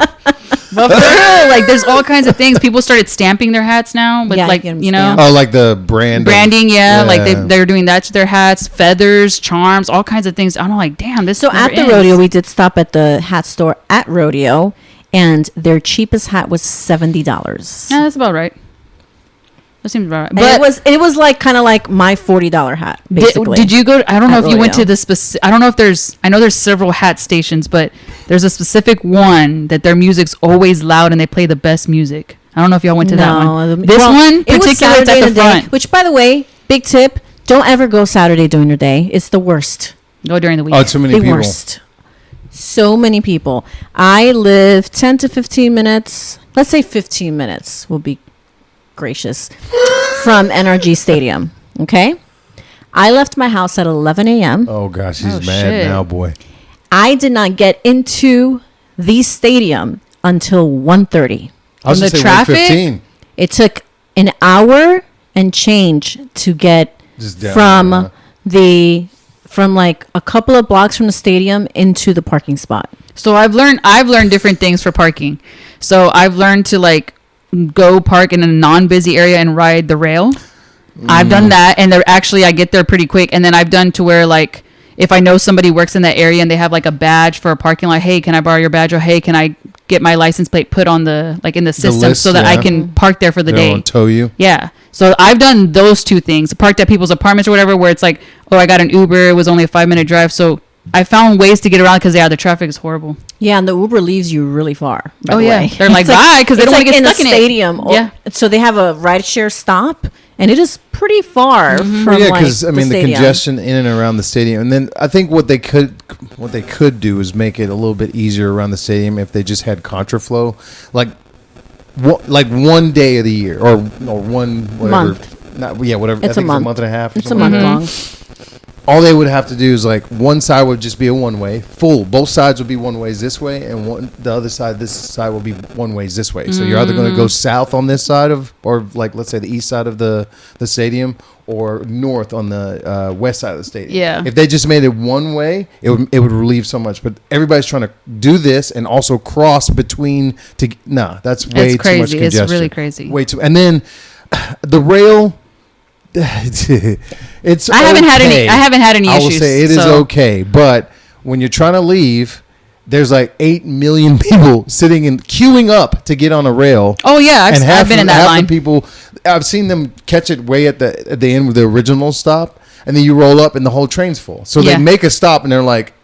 But for real, like there's all kinds of things. People started stamping their hats now with Yeah, like, you get 'em you know, stamped. Oh, like the branding. Yeah, like Yeah. they're doing that to their hats, feathers, charms, all kinds of things. I'm like, damn, this. So never at the ends. rodeo, we did stop at the hat store at Rodeo, and their cheapest hat was $70. Yeah, that's about right. That seems about right. And But it was like kind of like my $40 hat, basically. did you go? I don't know At if you went Rodeo. to the specific. I don't know if there's. I know there's several hat stations, but there's a specific one that their music's always loud and they play the best music. I don't know if y'all went to that one. This one, it was particular, it's Saturday at in the day, front. which, by the way, big tip: don't ever go Saturday during the day. It's the worst. Go during the week. Oh, too many The people. worst. So many people. I live 10 to 15 minutes. Let's say 15 minutes. Will be gracious from NRG Stadium. Okay. I left my house at 11 a.m. Oh gosh, he's Oh, mad shit. now, boy. I did not get into the stadium until 1:30. I was From gonna the say traffic? 1:15. It took an hour and change to get Just down from there. from like a couple of blocks from the stadium into the parking spot. So I've learned different things for parking. So I've learned to like go park in a non-busy area and ride the rail. I've done that, and they're actually I get there pretty quick. And then I've done to where like if I know somebody works in that area and they have like a badge for a parking lot, hey, can I borrow your badge? Or hey, can I get my license plate put on the like in the system list, so that I yeah. can park there for the They day? don't tow you. Yeah. So I've done those two things. Parked at people's apartments or whatever, where it's like, oh, I got an Uber. It was only a 5-minute drive. So I found ways to get around because the traffic is horrible. Yeah, and the Uber leaves you really far. By Oh, the yeah. way. They're like, It's bye, 'cause they it's don't wanna like get in stuck in a it. stadium. Yeah. So they have a rideshare stop, and it is pretty far from Yeah, like because I mean the stadium. congestion in and around the stadium, and then I think what they could do is make it a little bit easier around the stadium if they just had contraflow, like one day of the year or one whatever. Month. Whatever. It's I a think month. It's a month and a half. Or It's a something month like long. that. All they would have to do is like one side would just be a one way, full. Both sides would be one ways this way, and the other side, this side will be one ways this way. So you're either going to go south on this side or like let's say the east side of the stadium, or north on the west side of the stadium. Yeah. If they just made it one way, it would relieve so much. But everybody's trying to do this and also cross between. That's way It's too much crazy. congestion. It's really crazy. Way too. And then the rail. It's I haven't had any. okay. I haven't had any I issues. will say it is so- okay, but when you're trying to leave, there's like 8 million people sitting and queuing up to get on a rail. Oh yeah, I've been in that half line. the people, I've seen them catch it way at the end of the original stop, and then you roll up and the whole train's full. So Yeah. they make a stop and they're like,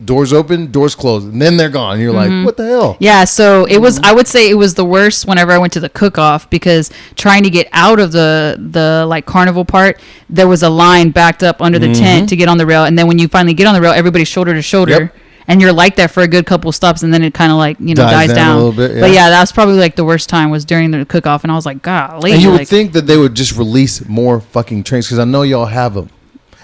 doors open, doors closed, and then they're gone. You're like, what the hell? Yeah, so it was. I would say it was the worst whenever I went to the cook-off because trying to get out of the like carnival part, there was a line backed up under the tent to get on the rail, and then when you finally get on the rail, everybody's shoulder to shoulder. Yep. And you're like that for a good couple stops, and then it kind of like dies down a little bit. But yeah, that was probably like the worst time was during the cook-off, and I was like, golly. And you would like, think that they would just release more fucking trains because I know y'all have them.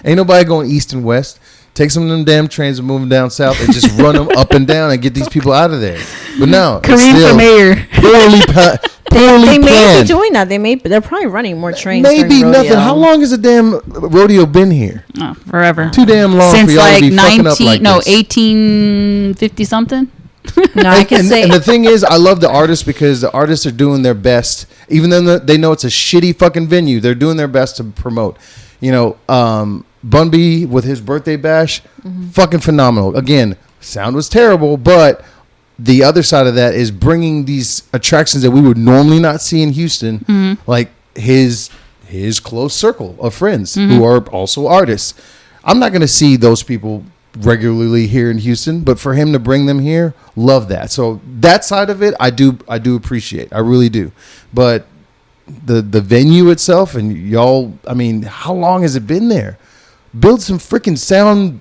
Ain't nobody going east and west. Take some of them damn trains and move them down south and just run them up and down and get these people out of there. But no, it's Kareem still for mayor. poorly They may be planned. doing that. They're probably running more trains. Maybe during rodeo. nothing. How long has the damn rodeo been here? Oh, forever. Too damn long Since for y'all like to be fucking up like this. 1850 something. No, I can say. And the thing is, I love the artists because the artists are doing their best, even though they know it's a shitty fucking venue. They're doing their best to promote. Bun B with his birthday bash, fucking phenomenal. Again, sound was terrible, but the other side of that is bringing these attractions that we would normally not see in Houston, like his close circle of friends who are also artists. I'm not going to see those people regularly here in Houston, but for him to bring them here, love that. So that side of it, I do appreciate. I really do. But the venue itself and y'all, I mean, how long has it been there? Build some freaking sound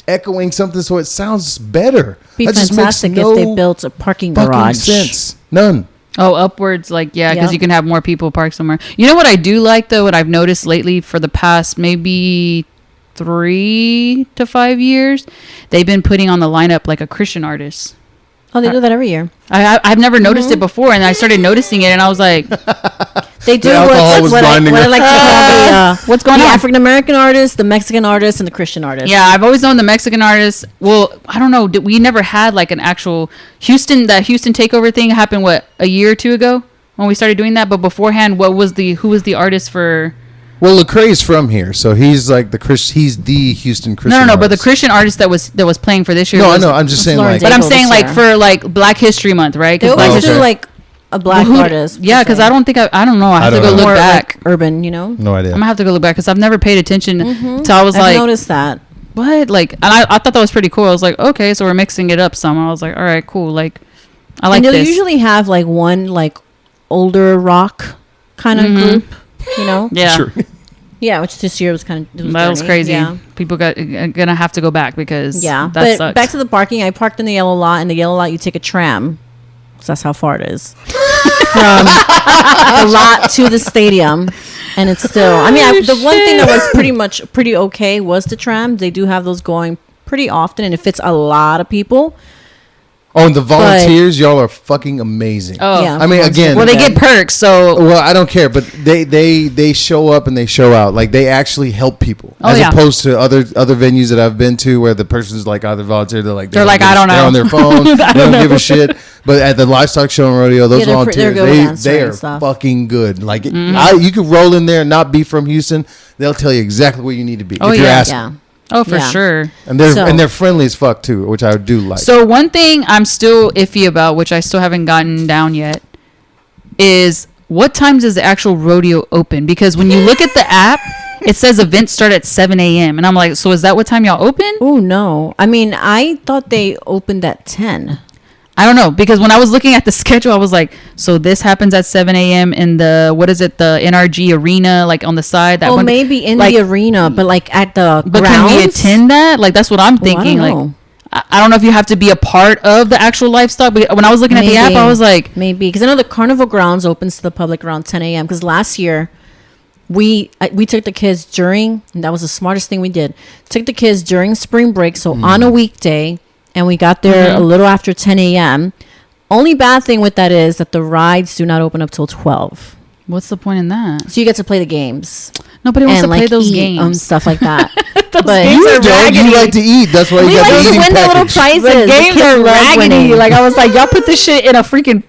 echoing something so it sounds better. Be That just makes fantastic no if they built a parking fucking garage. sense. None. Oh, upwards, like, yeah, because Yep. you can have more people park somewhere. You know what I do like, though, what I've noticed lately for the past maybe 3 to 5 years? They've been putting on the lineup like a Christian artist. Oh, they do that every year. I've never noticed it before, and I started noticing it, and I was like, They do The alcohol was what blinding I her. like to call what's going the on? African American artist, the Mexican artist, and the Christian artist. Yeah, I've always known the Mexican artists. Well, I don't know. We never had like an actual Houston. That Houston takeover thing happened a year or two ago when we started doing that. But beforehand, who was the artist for? Well, Lecrae's from here, so he's like he's the Houston Christian. No, but the artist. Christian artist that was playing for this year. No, I was, know. I'm just saying, Lauren like, But I'm Daigle saying this like year. for like Black History Month, right? They 'Cause Black always okay. do like a black artist. Yeah, because I don't think I don't know. I have to don't go know. look more back. like urban, you know. no idea. I'm gonna have to go look back because I've never paid attention. So I was I've like, noticed that. what? Like, and I thought that was pretty cool. I was like, okay, so we're mixing it up some. I was like, all right, cool. Like, I like and they'll this. usually have like one like older rock kind of group, you know. Yeah. Sure. Yeah, which this year was kind of That was crazy. Yeah. People gonna have to go back because Yeah, that but sucked. back to the parking. I parked in the yellow lot. In the yellow lot, you take a tram. So that's how far it is from the lot to the stadium, and it's still. I mean, the one thing that was pretty okay was the tram. They do have those going pretty often, and it fits a lot of people. Oh, and the volunteers, y'all are fucking amazing. Oh. Yeah. I mean, again, well, they get perks, so well, I don't care, but they show up and they show out. Like, they actually help people, Oh, as yeah. opposed to other venues that I've been to where the person's like either volunteer, they're like, They're like, I don't they're know. on their phone, they don't give a shit. But at the Livestock Show and Rodeo, those Yeah, they're volunteers, good with answering they are stuff. fucking good. Like, Mm-hmm. you could roll in there and not be from Houston, they'll tell you exactly where you need to be Oh, if you're yeah. asking. Yeah. oh for Yeah. sure. And So- they're friendly as fuck too, which I do like. So one thing I'm still iffy about, which I still haven't gotten down yet, is what time does the actual rodeo open? Because when you look at the app, it says events start at 7 a.m. And I'm like, so is that what time y'all open? Oh no! I mean, I thought they opened at 10. I don't know, because when I was looking at the schedule, I was like, so this happens at 7 a.m. in the the NRG arena, like on the side. That Oh, one, maybe in like, the arena, but like at the But grounds. can we attend that? Like, that's what I'm Well, I thinking. don't Like, know. I don't know if you have to be a part of the actual livestock. But when I was looking at the app, I was like, maybe because I know the carnival grounds opens to the public around 10 a.m. Because last year we took the kids during, and that was the smartest thing we did. Took the kids during spring break, so on a weekday, and we got there a little after 10 a.m. Only bad thing with that is that the rides do not open up till 12. what's the point in that? So you get to play the games Nobody wants to and play like those eat, games. stuff like that. but games you are don't. raggedy. You like to eat. That's why you we got like the to eating win the little package. prizes. The games kids are love raggedy. winning. Like, I was like, y'all put this shit in a freaking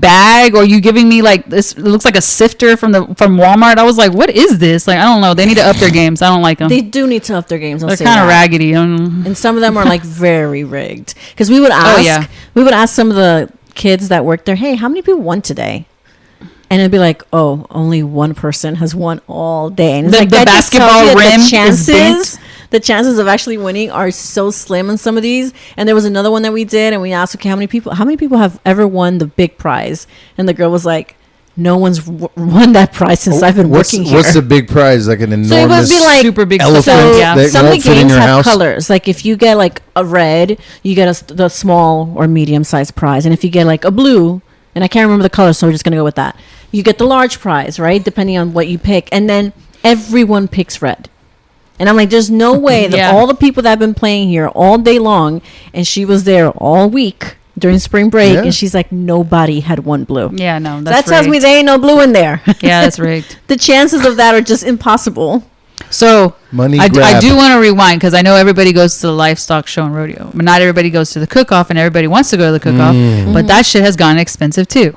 bag, or you giving me like this? It looks like a sifter from Walmart. I was like, what is this? Like, I don't know. They need to up their games. I don't like them. They do need to up their games. I'll They're say kind of that. raggedy. And some of them are like very rigged. Because we would ask, yeah. we would ask some of the kids that work there, hey, how many people won today? And it'd be like, oh, only one person has won all day. And it's The- like, the that just tells basketball you that rim the is chances, the chances of actually winning are so slim on some of these. And there was another one that we did, and we asked, okay, how many people have ever won the big prize? And the girl was like, no one's won that prize since I've been working here. What's the big prize? Like an enormous. So it would be like super big elephant stuff, yeah. that some of the won't fit in games your have house? colors. Like if you get like a red, you get the small or medium sized prize, and if you get like a blue, and I can't remember the color, so we're just gonna go with that. You get the large prize, right? Depending on what you pick, and then everyone picks red. And I'm like, there's no way that Yeah. all the people that have been playing here all day long, and she was there all week during spring break, Yeah. and she's like, nobody had one blue. Yeah, no, So that's that tells me rigged. there ain't no blue in there. Yeah, that's rigged. The chances of that are just impossible. So Money I grab. do want to rewind because I know everybody goes to the livestock show and rodeo, but not everybody goes to the cook-off, and everybody wants to go to the cook-off. But that shit has gotten expensive too.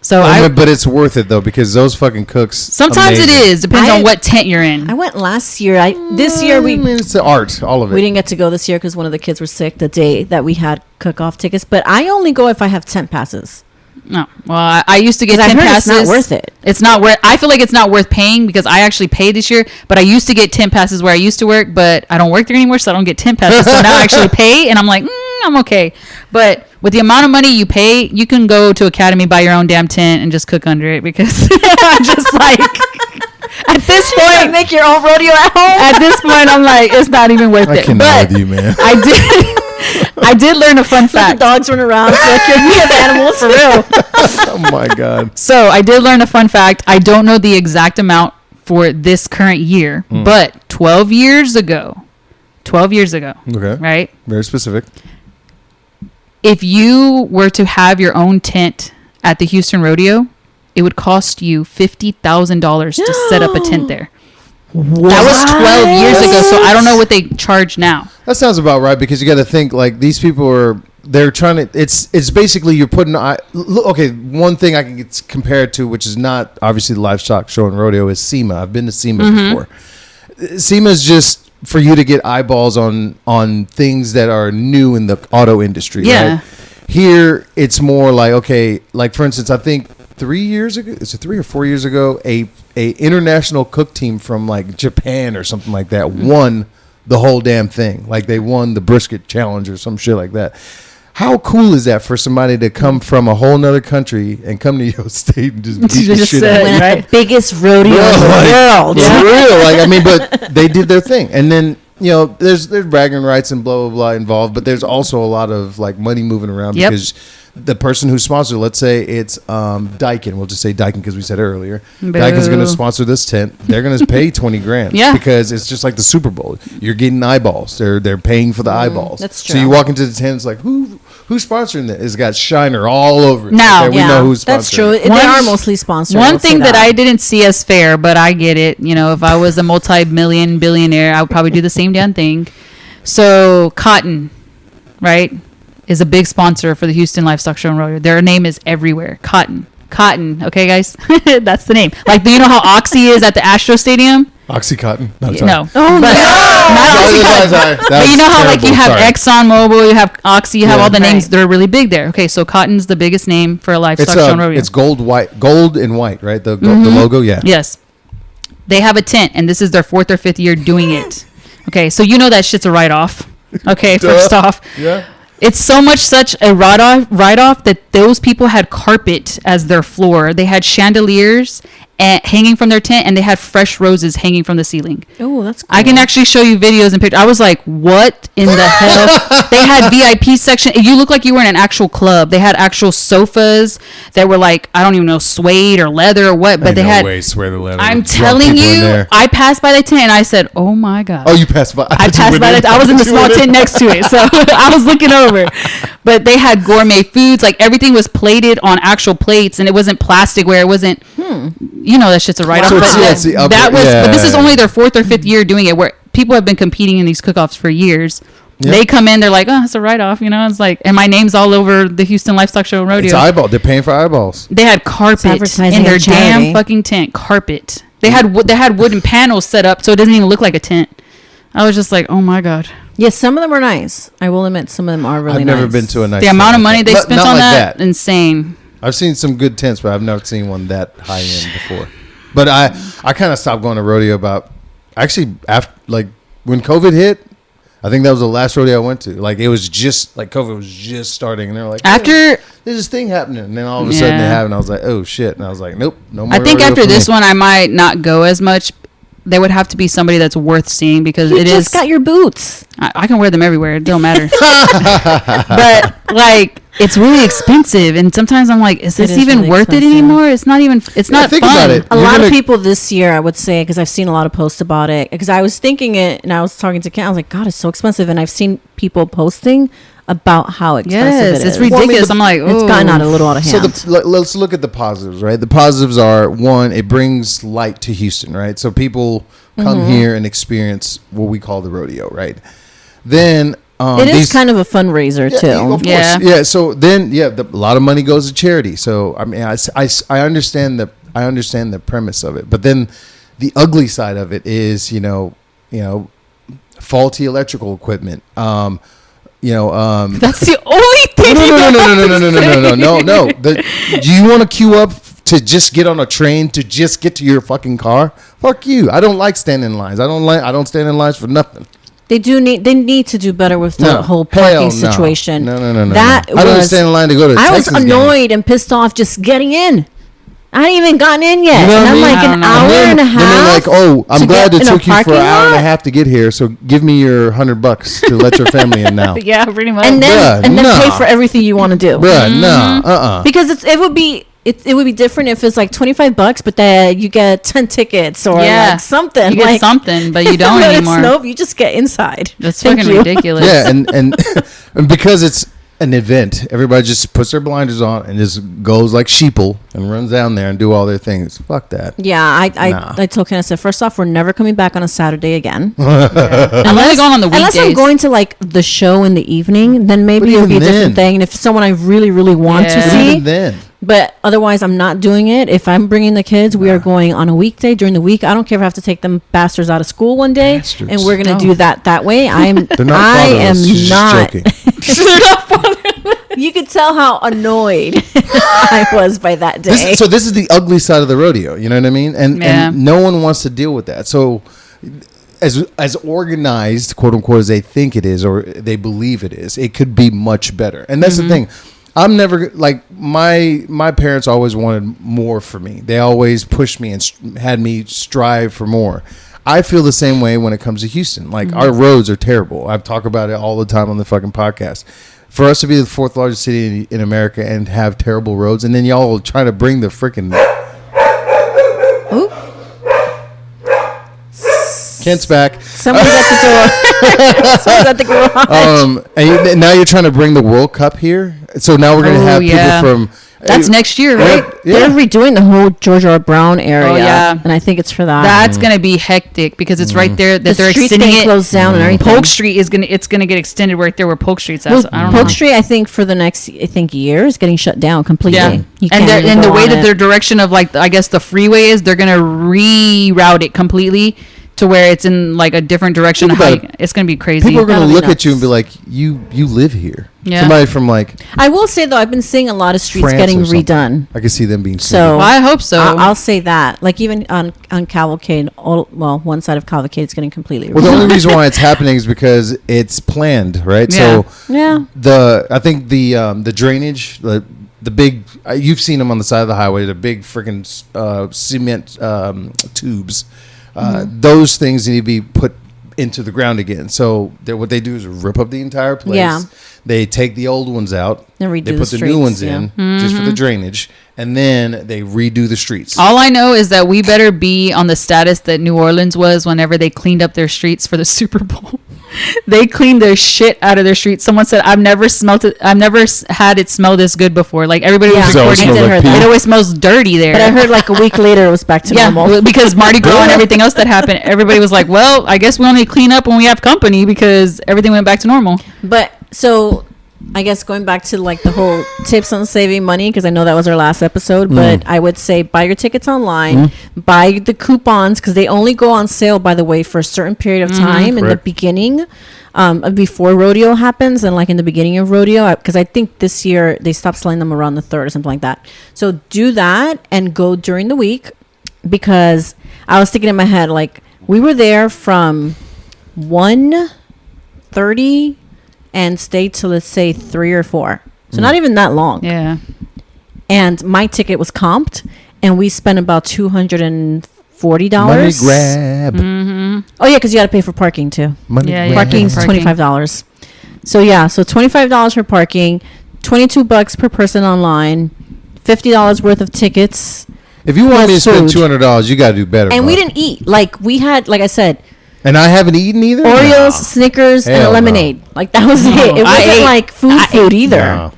So But it's worth it though, because those fucking cooks. sometimes amazing. it is depends I- on what tent you're in. I went last year. This year I mean, it's the art, all of it. we didn't get to go this year because one of the kids were sick the day that we had cook-off tickets. But I only go if I have tent passes. No, well, I used to get 'Cause I 10 heard passes. it's not worth it. It's not worth. I feel like it's not worth paying because I actually paid this year. But I used to get 10 passes where I used to work, but I don't work there anymore, so I don't get 10 passes. So now I actually pay, and I'm like, I'm okay. But with the amount of money you pay, you can go to Academy, buy your own damn tent, and just cook under it because I'm just like. At this point, make your own rodeo at home. at this point, I'm like, it's not even worth I it. cannot But with you, man. I did learn a fun Let the fact. dogs run around. Like you're the animals for real. Oh my god. So I did learn a fun fact. I don't know the exact amount for this current year, but 12 years ago, Okay. right? Very specific. if you were to have your own tent at the Houston Rodeo, it would cost you $50,000 to set up a tent there. What? That was 12 years ago, so I don't know what they charge now. That sounds about right, because you got to think, like, these people are, they're trying to, it's basically you're putting, okay, one thing I can compare it to, which is not obviously the Livestock Show and Rodeo, is SEMA. I've been to SEMA before. SEMA is just for you to get eyeballs on things that are new in the auto industry. Yeah. Right? Here, it's more like, okay, like, for instance, I think 3 years ago, is it 3 or 4 years ago, a international cook team from like Japan or something like that won the whole damn thing. Like, they won the brisket challenge or some shit like that. How cool is that for somebody to come from a whole nother country and come to your state and just beat the shit out of you? Win at the biggest rodeo in the Like, world. for real. Like, I mean, but they did their thing. And then, you know, there's bragging rights and blah, blah, blah involved, but there's also a lot of like money moving around because the person who sponsored, let's say it's Daikin. We'll just say Daikin because we said it earlier. Boo. Daikin's going to sponsor this tent. They're going to pay 20 grand. Yeah. Because it's just like the Super Bowl. You're getting eyeballs. They're paying for the eyeballs. That's So true. you walk into the tent, it's like, who's sponsoring this? It's got Shiner all over it. Now, Okay, we know who's sponsoring that's true. it. They are mostly sponsored. One I'll say thing that I didn't see as fair, but I get it. You know, if I was a multi-million billionaire, I would probably do the same damn thing. So Cotton, right, is a big sponsor for the Houston Livestock Show and Rodeo. Their name is everywhere. Cotton. Okay, guys? That's the name. Like, do you know how Oxy is at the Astro Stadium? Oxycontin? No. No. Oh, But not Oxycontin. But you know how, like, you have ExxonMobil, you have Oxy, you have all the names. Right. They're really big there. Okay, so Cotton's the biggest name for a livestock show and rodeo. It's gold and white, right? The logo, yeah. Yes. They have a tent, and this is their 4th or 5th year doing it. Okay, so you know that shit's a write-off. Okay, first off. Yeah. It's so much such a write-off that those people had carpet as their floor. They had chandeliers hanging from their tent, and they had fresh roses hanging from the ceiling. Oh, that's cool. I can actually show you videos and pictures. I was like, what in the hell? They had VIP section. You look like you were in an actual club. They had actual sofas that were like, I don't even know, suede or leather or what, but Ain't they no had. way, swear to leather. I'm Drunk telling people in you, there. I passed by the tent and I said, oh my God. Oh, you passed by. I passed by it. I was in the small tent next to it, so I was looking over. But they had gourmet foods, like everything was plated on actual plates, and it wasn't plastic where it wasn't. You know that shit's a write-off. So But it's the upper- that was, but this is yeah. only their 4th or 5th year doing it, where people have been competing in these cook-offs for years. Yeah. They come in, they're like, oh, it's a write-off, you know. It's like, and my name's all over the Houston Livestock Show and Rodeo. It's eyeball. They're paying for eyeballs. They had carpet advertising in their a charity. damn fucking tent. Carpet. They had wooden panels set up, so it doesn't even look like a tent. I was just like, oh my God. Yes, some of them are nice. I will admit, some of them are really I've nice. never been to a nice The amount of tent money like they that. spent Not on like that, insane. I've seen some good tents, but I've never seen one that high end before. But I kind of stopped going to rodeo about, actually, after, like, when COVID hit. I think that was the last rodeo I went to. Like, it was just like COVID was just starting, and they're like, After there's this thing happening, and then all of a sudden they Yeah. have, and I was like, oh shit, and I was like, nope, no more. I think rodeo after for this me. one, I might not go as much. There would have to be somebody that's worth seeing because You it just is. got your boots. I can wear them everywhere. It don't matter. But like, it's really expensive, and sometimes I'm like, is this is even really worth it expensive. anymore? It's not even. It's not think fun. about it. A You're lot gonna- of people this year, I would say, because I've seen a lot of posts about it. Because I was thinking it, and I was talking to Ken. I was like, God, it's so expensive. And I've seen people posting about how expensive Yes, it it's is. ridiculous. Well, I mean, I'm like, It's gotten out a oh. little out of So hand. let's look at the positives, right? The positives are, one, it brings light to Houston, right? So people come here and experience what we call the rodeo, right? Then it is kind of a fundraiser yeah, too. of course. Yeah. Yeah. So then, a lot of money goes to charity. So I mean, I understand the premise of it, but then the ugly side of it is, faulty electrical equipment. That's the only thing. No. Do you want to queue up to just get on a train to just get to your fucking car? Fuck you. I don't like standing in lines. I don't stand in lines for nothing. They need to do better with the whole parking situation. No. That I don't stand in line to go to the I was Texans game. annoyed and pissed off just getting in. I ain't even gotten in yet. You know And what I I'm mean? like I an don't know. hour and a Then half. they're like, oh, I'm glad get it in a took you for parking an hour and a lot? half to get here, so give me your $100 to let your family in now. Yeah, pretty much. and then Bruh, pay nah. for everything you want to do. Bruh, nah, Because it would be different if it's like $25, but then you get 10 tickets or like something. You get like, something, but you don't no, anymore. Nope, you just get inside. That's Thank fucking you. ridiculous. Yeah, and because an event. Everybody just puts their blinders on and just goes like sheeple and runs down there and do all their things. Fuck that. Yeah, I told Ken, I said, first off, we're never coming back on a Saturday again. Unless going on the weekdays. Unless I'm going to like the show in the evening, then maybe it'll be a different thing. And if someone I really, really want to see, even then. But otherwise, I'm not doing it. If I'm bringing the kids, we are going on a weekday during the week. I don't care if I have to take them bastards out of school one day, and we're gonna do that way. I am not. You could tell how annoyed I was by that day. So this is the ugly side of the rodeo. You know what I mean? And no one wants to deal with that. So as organized, quote unquote, as they think it is or they believe it is, it could be much better. And that's the thing. I'm never like my parents always wanted more for me. They always pushed me and had me strive for more. I feel the same way when it comes to Houston. Like our roads are terrible. I've talked about it all the time on the fucking podcast. For us to be the 4th largest city in America and have terrible roads, and then y'all trying to bring the freaking Kent's back. Someone's at the door. Someone's at the garage. And now you're trying to bring the World Cup here. So now we're gonna have people from. That's next year, right? They're redoing the whole George R. Brown area. Oh, yeah. And I think it's for that. That's gonna be hectic because it's right there that they're extending it. Closed down and everything. Polk Street is gonna get extended right there where Polk Street's at. So I don't know. Polk Street, I think for the next year is getting shut down completely. Yeah. And the way that their direction of like I guess the freeway is, they're gonna reroute it completely to where it's in like a different direction. It's gonna be crazy. People are gonna look at you and be like, "You live here." Yeah. Somebody from like. I will say though, I've been seeing a lot of streets getting redone. I can see them being. So I hope so. I'll say that. Like even on Cavalcade, one side of Cavalcade is getting completely redone. Well, the only reason why it's happening is because it's planned, right? Yeah. So I think the drainage, the big, you've seen them on the side of the highway, the big freaking cement tubes. Those things need to be put into the ground again. So what they do is rip up the entire place. Yeah. They take the old ones out. They redo put the new ones in just for the drainage, and then they redo the streets. All I know is that we better be on the status that New Orleans was whenever they cleaned up their streets for the Super Bowl. They cleaned their shit out of their streets. Someone said, I've never had it smell this good before. Like everybody was recording it. It always smells dirty there. But I heard like a week later it was back to normal. Because Mardi Gras and everything else that happened, everybody was like, well, I guess we only clean up when we have company because everything went back to normal. But so I guess going back to like the whole tips on saving money, because I know that was our last episode, but I would say buy your tickets online, buy the coupons, because they only go on sale, by the way, for a certain period of time in the beginning, before rodeo happens, and like in the beginning of rodeo, because I think this year they stopped selling them around the 3rd or something like that. So do that and go during the week, because I was thinking in my head, like we were there from 1:30 and stay till, let's say, 3 or 4. So not even that long. Yeah. And my ticket was comped, and we spent about $240. Money grab. Oh, yeah, because you got to pay for parking, too. Parking's $25. So, so $25 for parking, $22 per person online, $50 worth of tickets. If you want me to spend $200, you got to do better. And we didn't eat. Like, we had, like I said, and I haven't eaten either? Oreos, Snickers, and a lemonade. Like, that was it. It wasn't like food either. No.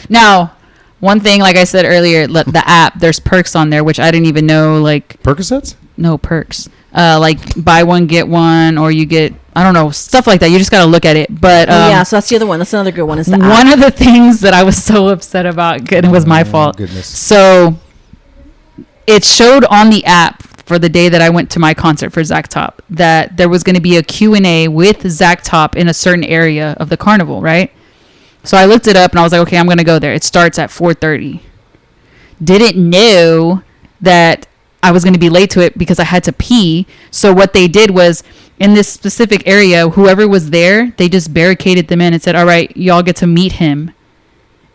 Now, one thing, like I said earlier, the app, there's perks on there, which I didn't even know. Like Percocets? No, perks. Like buy one, get one, or you get, I don't know, stuff like that. You just got to look at it. But so that's the other one. That's another good one. Is the app. One of the things that I was so upset about, and it was my fault. Goodness. So it showed on the app for the day that I went to my concert for Zach Top that there was going to be a Q&A with Zach Top in a certain area of the carnival, right? So I looked it up and I was like, okay, I'm going to go there. It starts at 4:30. Didn't know that I was going to be late to it because I had to pee. So what they did was, in this specific area, whoever was there, they just barricaded them in and said, all right, y'all get to meet him.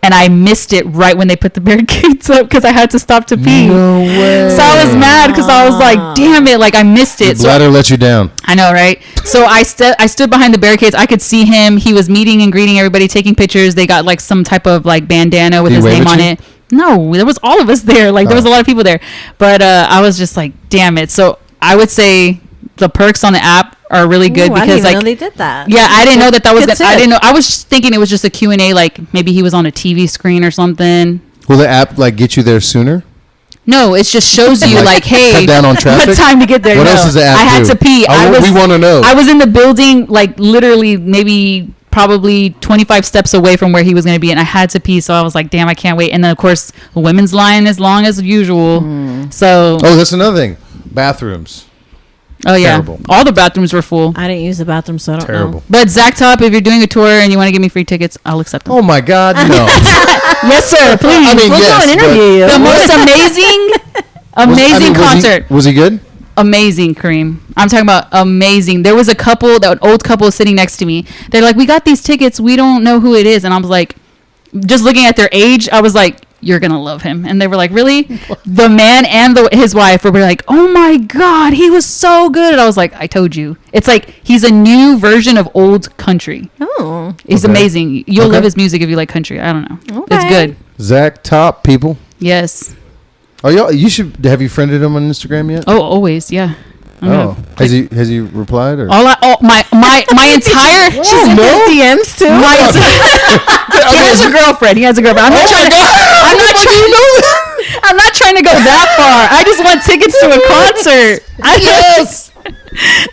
And I missed it right when they put the barricades up because I had to stop to pee. No way. So I was mad because I was like, damn it, like I missed it. The bladder let you down. I know, right? So I stood behind the barricades. I could see him. He was meeting and greeting everybody, taking pictures. They got like some type of like bandana with his name on it. No, there was all of us there. Like there was a lot of people there. But I was just like, damn it. So I would say the perks on the app are really good Ooh, I because didn't even like know they did that. yeah, I didn't know that was Good gonna, I tip. didn't know. I was thinking it was just a Q&A, like maybe he was on a TV screen or something. Will the app like get you there sooner? No, it just shows you like, hey, cut down on traffic? what time to get there. What No. else does the app I had do? to pee. We want to know. I was in the building, like literally maybe probably 25 steps away from where he was going to be, and I had to pee. So I was like, damn, I can't wait. And then of course, the women's line is long as usual. So Oh, that's another thing. Bathrooms. oh yeah, terrible. all the bathrooms were full. I didn't use the bathroom, so I don't Terrible. know. But Zach Top, if you're doing a tour and you want to give me free tickets, I'll accept them. Oh my God, no. Yes, sir. Please. I mean, We'll yes, go and interview you. The most amazing concert. Was he good? Amazing, Kareem. I'm talking about amazing. There was a couple, that old couple sitting next to me. They're like, we got these tickets. We don't know who it is. And I was like, just looking at their age, I was like, you're going to love him. And they were like, really? The man and his wife were like, oh my God, he was so good. And I was like, I told you. It's like, he's a new version of old country. Oh, He's Okay. amazing. You'll Okay. love his music if you like country. I don't know. Okay. It's good. Zach Top, people. Yes. Oh, y'all, you should have you friended him on Instagram yet? Oh, always. Yeah. Oh, has he replied or? My entire she's in his DMs too. He has a girlfriend. I'm not trying to. I'm not trying to go that far. I just want tickets to a concert.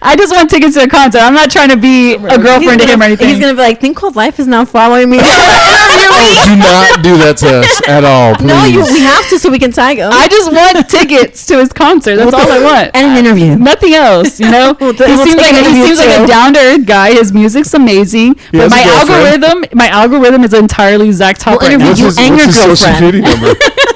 I just want tickets to a concert. I'm not trying to be a girlfriend to him or anything. He's gonna be like, Thing Called Lif is now following me. Oh, do not do that to us at all, please. No, we have to so we can tag him. I just want tickets to his concert. That's all I want. And an interview. Nothing else, you know. We'll He take seems like an interview a too. down to earth guy. His music's amazing, He but has a girlfriend. my algorithm is entirely Zach Top We'll right now. interview What's you and your his social girlfriend. security number?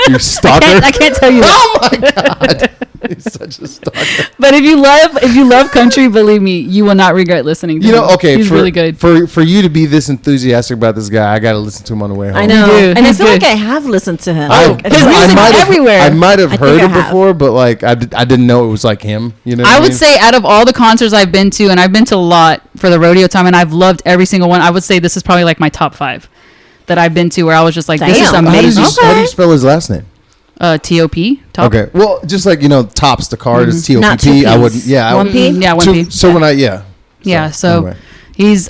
You stalker. I can't tell you that. Oh my God, he's such a stalker. But if you love country, believe me, you will not regret listening to You him. know, okay, He's really good. For you to be this enthusiastic about this guy, I got to listen to him on the way home. I know, You do. and I He's feel like good. I have listened to him. I His music's everywhere. I might have I think heard I him have. before, but like I didn't know it was like him. You know, what I would mean? say out of all the concerts I've been to, and I've been to a lot for the rodeo time, and I've loved every single one, I would say this is probably like my top 5 that I've been to where I was just like, this is Damn. amazing. How do you spell his last name? T.O.P. Top. Okay, well, just like Tops the card is T O Not P two P. I Ps. wouldn't. Yeah, I One would- P? Yeah, one So, P. so when Yeah, so anyway. he's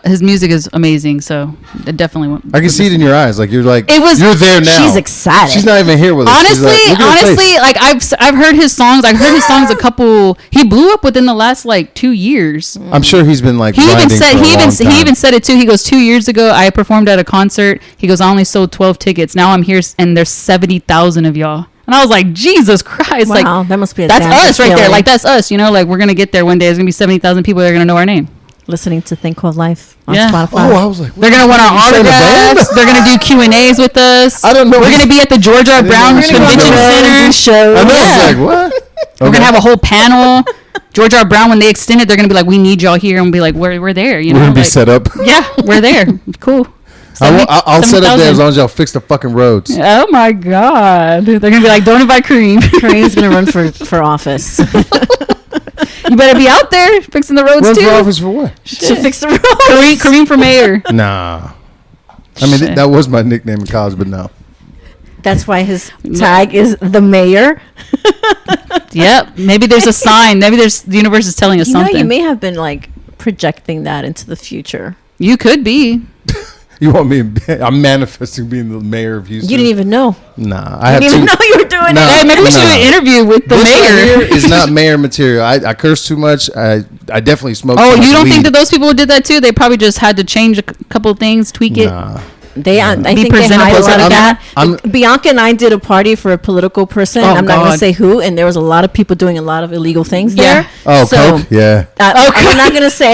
his music is amazing, so it definitely went. I can see it in your eyes, like you're like It was- you're there now. She's excited. She's not even here with us. She's Honestly, like, look at her face. like I've heard his songs. I've heard his songs a couple. He blew up within the last like 2 years. I'm sure he's been like He even grinding said for a long he time. even said it too. He goes, 2 years ago I performed at a concert. He goes, I only sold 12 tickets. Now I'm here and there's 70,000 of y'all. And I was like, Jesus Christ! Wow, Like that must be a that's damn us right there. feeling. Like that's us. You know, like we're gonna get there one day. There's gonna be 70,000 people that are gonna know our name. listening to Thing Called Lif on Yeah. Spotify. Oh, I was like, They're gonna want our You saying a band? autographs. They're gonna do Q&As with us. I don't know. We're gonna be at the George R. Brown We're gonna go Convention on Center. shows. I know. Yeah. It's like what? We're gonna have a whole panel. George R. Brown, when they extend it, they're gonna be like, "We need y'all here," and we'll be like, "We're there." You know, We're gonna be like, set up. Yeah, we're there. Cool. I'll set up there as 70,000. long as y'all fix the fucking roads. Oh my God! They're gonna be like, "Don't invite Kareem. Kareem's gonna run for office You better be out there fixing the roads Run too." for office for what? to fix the road. Kareem for mayor. Nah. I mean, Shit. that was my nickname in college, but no. That's why his tag is the mayor. Yep. Maybe there's a sign. Maybe there's the universe is telling us You know, something. you may have been like projecting that into the future. You could be. You want me? I'm manifesting being the mayor of Houston. You didn't even know. Nah, I You have didn't even to. know you were doing No. it. Hey, maybe we should do an interview with the This right mayor. here is not mayor material. I curse too much. I definitely smoke. Oh, too much you don't think weed. that those people did that too? They probably just had to change a couple of things, tweak it. Nah. I Be think they hide a presentable. lot of that. I'm- Bianca and I did a party for a political person. Oh, I'm not going God. to say who, and there was a lot of people doing a lot of illegal things Yeah. there. Oh, So, coke. Yeah. I'm not going to say,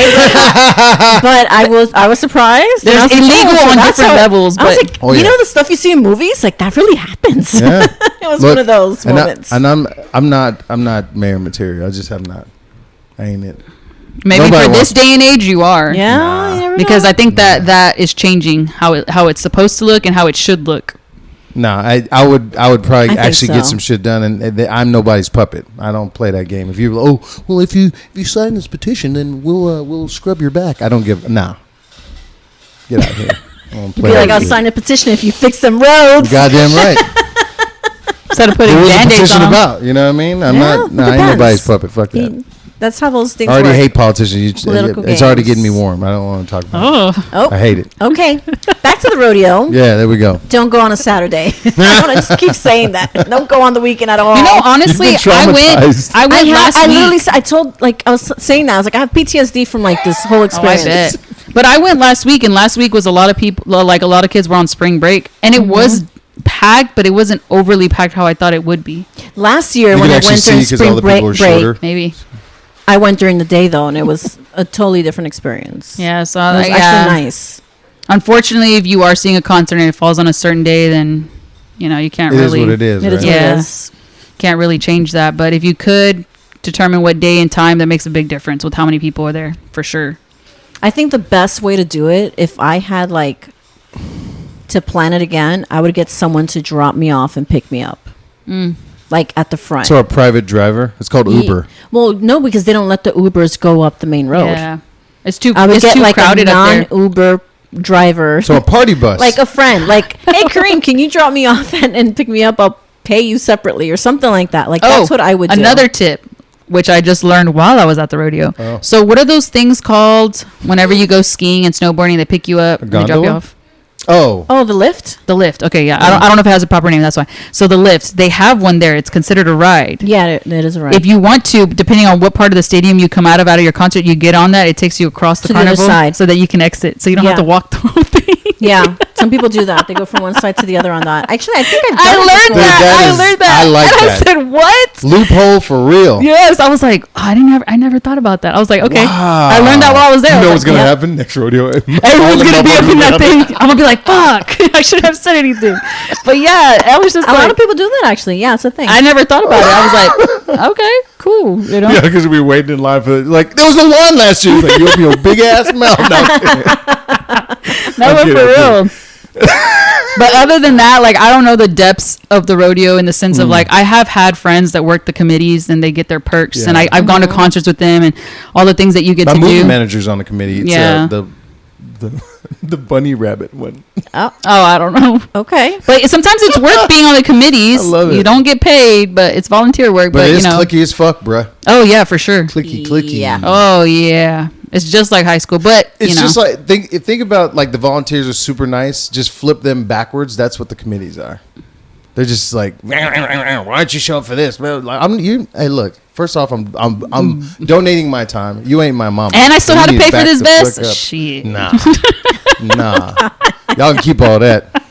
but I was surprised. There's And I was like, illegal so on that's different how- levels, I was but- like, Oh, you yeah. know the stuff you see in movies, like that really happens. Yeah. It was Look, one of those and moments. I'm not mayor material. I just have not. I ain't it. Maybe Nobody for wants- this day and age, you are. yeah, Nah. you never Because know. I think that is changing how it's supposed to look and how it should look. Nah, I would probably think actually get so. some shit done, and I'm nobody's puppet. I don't play that game. If you if you sign this petition, then we'll scrub your back. I don't give. Nah, get out of here. I don't play be like, that I'll shit. sign a petition if you fix some roads. Goddamn right. Instead of putting What was the band-aids petition on 'em. about? You know what I mean? I'm Yeah, not. it Nah, I ain't depends. nobody's puppet. Fuck that. That's how those things I already work. hate politicians. Political It's already games. getting me warm. I don't want to talk about it. Oh, I hate it. okay. Back to the rodeo. Yeah, there we go. Don't go on a Saturday. I want to just keep saying that. Don't go on the weekend at all. You know, honestly, You've been traumatized. I went last I week. literally, I told, like, I was saying that. I was like, I have PTSD from, like, this whole Oh, I experience. bet. But I went last week, and last week was a lot of people, like a lot of kids were on spring break, and it was packed, but it wasn't overly packed how I thought it would be. Last year, You when can I actually went during see because all spring the break, people are shorter. Maybe. I went during the day, though, and it was a totally different experience. Yeah, so It was yeah. actually nice. Unfortunately, if you are seeing a concert and it falls on a certain day, then you know you can't It is really what it is. It is right? what Yeah. it is. can't really change that. But if you could determine what day and time, that makes a big difference with how many people are there, for sure. I think the best way to do it, if I had, like, to plan it again, I would get someone to drop me off and pick me up. Like, at the front. So a private driver. It's called Uber. Well, no, because they don't let the Ubers go up the main road. Yeah, it's too. I would It's get too like a crowded up there. non-Uber driver, So a party bus. like a friend. Like, hey, Kareem, can you drop me off and pick me up? I'll pay you separately or something like that. Like, that's what I would do. Another tip, which I just learned while I was at the rodeo. Oh. So, what are those things called whenever you go skiing and snowboarding? They pick you up, and they drop you gondola? off. Oh. Oh, the lift? The lift. Okay, yeah. I don't know if it has a proper name. That's why. So the lift, they have one there. It's considered a ride. Yeah, it is a ride. If you want to, depending on what part of the stadium you come out of your concert, you get on that. It takes you across the To the other carnival side. so that you can exit. So you don't have Yeah. to walk the whole thing. Yeah, some people do that. They go from one side to the other on that. Actually, I think I've done I it learned before. that. that I is- learned that. I like and that. I said, what? Loophole for real. Yes, I was like, oh, I never thought about that. I was like, okay, Wow. I learned that while I was there. You I know was what's like, gonna yeah. happen next rodeo? Everyone's gonna be up in that thing. I'm gonna be like, fuck, I shouldn't have said anything. But yeah, I was just A lot like, of people do that, actually. Yeah, it's a thing. I never thought about it. I was like, okay, cool. You know, Yeah, because we were waiting in line for like there was no line last year. It's like you open your big ass mouth. no, I'm but for real. But other than that, like, I don't know the depths of the rodeo in the sense of, like, I have had friends that work the committees and they get their perks, and Yeah. I've gone to concerts with them and all the things that you get My to movie do. manager's on the committee. It's, Yeah. The bunny rabbit one. Oh, I don't know. Okay. But sometimes it's worth being on the committees. I love it. You don't get paid, but it's volunteer work. But But, it you is know. clicky as fuck, bruh. Oh, yeah, for sure. Clicky. Yeah. Oh, yeah. It's just like high school. But, It's you know. just like think about like the volunteers are super nice. Just flip them backwards. That's what the committees are. They're just like, why don't you show up for this? Well, like, hey, look. First off, I'm donating my time. You ain't my mama. And I still So have to you need pay for back this the fuck vest? up. Shit. Nah. Y'all can keep all that.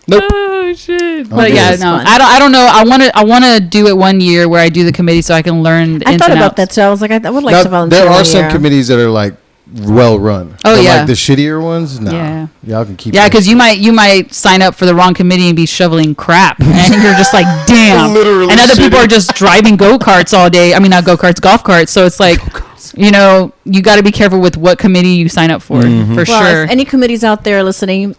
Nope. Oh shit! Oh, But this yeah, is no, fun. I don't know. I want to do it one year where I do the committee so I can learn the I ins thought and about outs. that too. I was like, I would like Now, to volunteer. there are one some year. committees that are like well run. Oh, But, yeah. like the shittier ones. Nah. Yeah. Y'all can keep. Yeah, that because you shit. might sign up for the wrong committee and be shoveling crap, and you're just like, damn. Literally and other people shitting. are just driving go karts all day. I mean, not go karts, golf carts. So it's like, you know, you got to be careful with what committee you sign up for, for Well, sure. if any committees out there listening,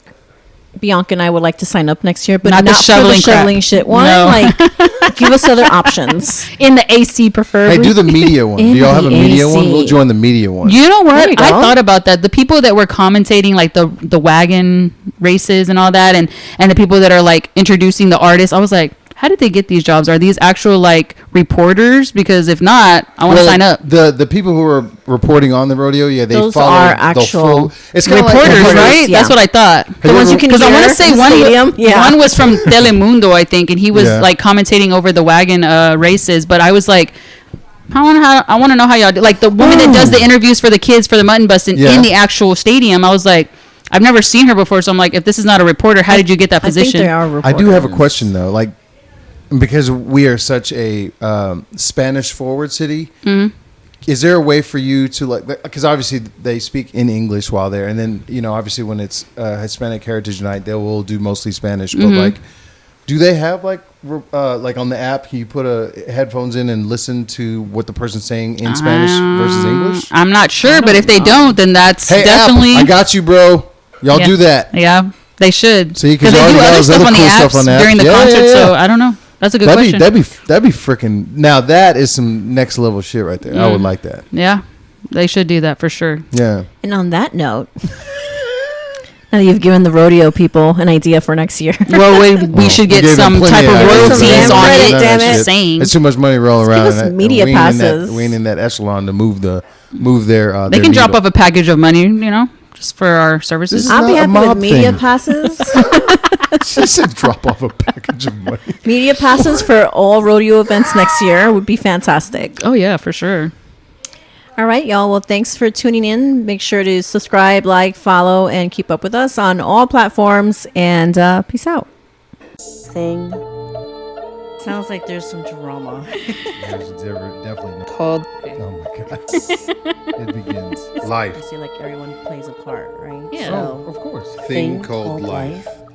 Bianca and I would like to sign up next year, but Not not, the for shoveling the crap. shoveling shit one. No. Like, give us other options. In the AC, preferably. Hey, do the media one. Do In y'all have a the media one? AC. We'll join the media one. You know There what? you I go. thought about that. The people that were commentating, like the wagon races and all that, and the people that are like introducing the artists, I was like, how did they get these jobs? Are these actual like reporters? Because if not, I want to sign up. The people who are reporting on the rodeo, yeah, they Those follow are the actual full. It's kind of like Reporters, reporters, right? yeah. That's what I thought. The ones you can Because I want hear to say in the stadium. Yeah. one was from Telemundo, I think, and he was Yeah. like commentating over the wagon races. But I was like, I want to know how y'all do. Like the woman that does the interviews for the kids for the mutton busting Yeah. in the actual stadium. I was like, I've never seen her before, so I'm like, if this is not a reporter, how did you get that I think position? they are I do have a reporters. question though, like because we are such a Spanish forward city. Mm-hmm. Is there a way for you to like? Because obviously they speak in English while there, and then obviously when it's Hispanic Heritage Night, they will do mostly Spanish. But like, do they have like on the app? Can you put headphones in and listen to what the person's saying in Spanish versus English? I'm not sure, but if they don't, then that's Hey, definitely. app, I got you, bro. Y'all Yeah. do that. Yeah, they should. See, 'cause they y'all do got other those stuff other on the cool apps stuff on the during the apps. Yeah, concert, yeah, yeah. so I don't know. That's a good question. That'd be freaking. Now that is some next level shit right there. I would like that. Yeah, they should do that for sure. Yeah. And on that note, Now you've given the rodeo people an idea for next year. Well, we should get gave them some plenty type of ideas. royalties on Credit, it. damn it. Just saying. It's too much money rolling Just give around. us and media we ain't in that- passes. We ain't in that echelon to move their. They can drop off a package of money, just for our services. This is I'll be not a happy mob with media thing. passes. She said drop off a package of money. Media passes for all rodeo events next year would be fantastic. Oh yeah, for sure. All right, y'all. Well, thanks for tuning in. Make sure to subscribe, like, follow, and keep up with us on all platforms. And peace out. Thing. Sounds like there's some drama. There's definitely no. Called. Oh my god! It begins life. I see, like everyone plays a part, right? Yeah. Oh, of course. Thing Called Lif3.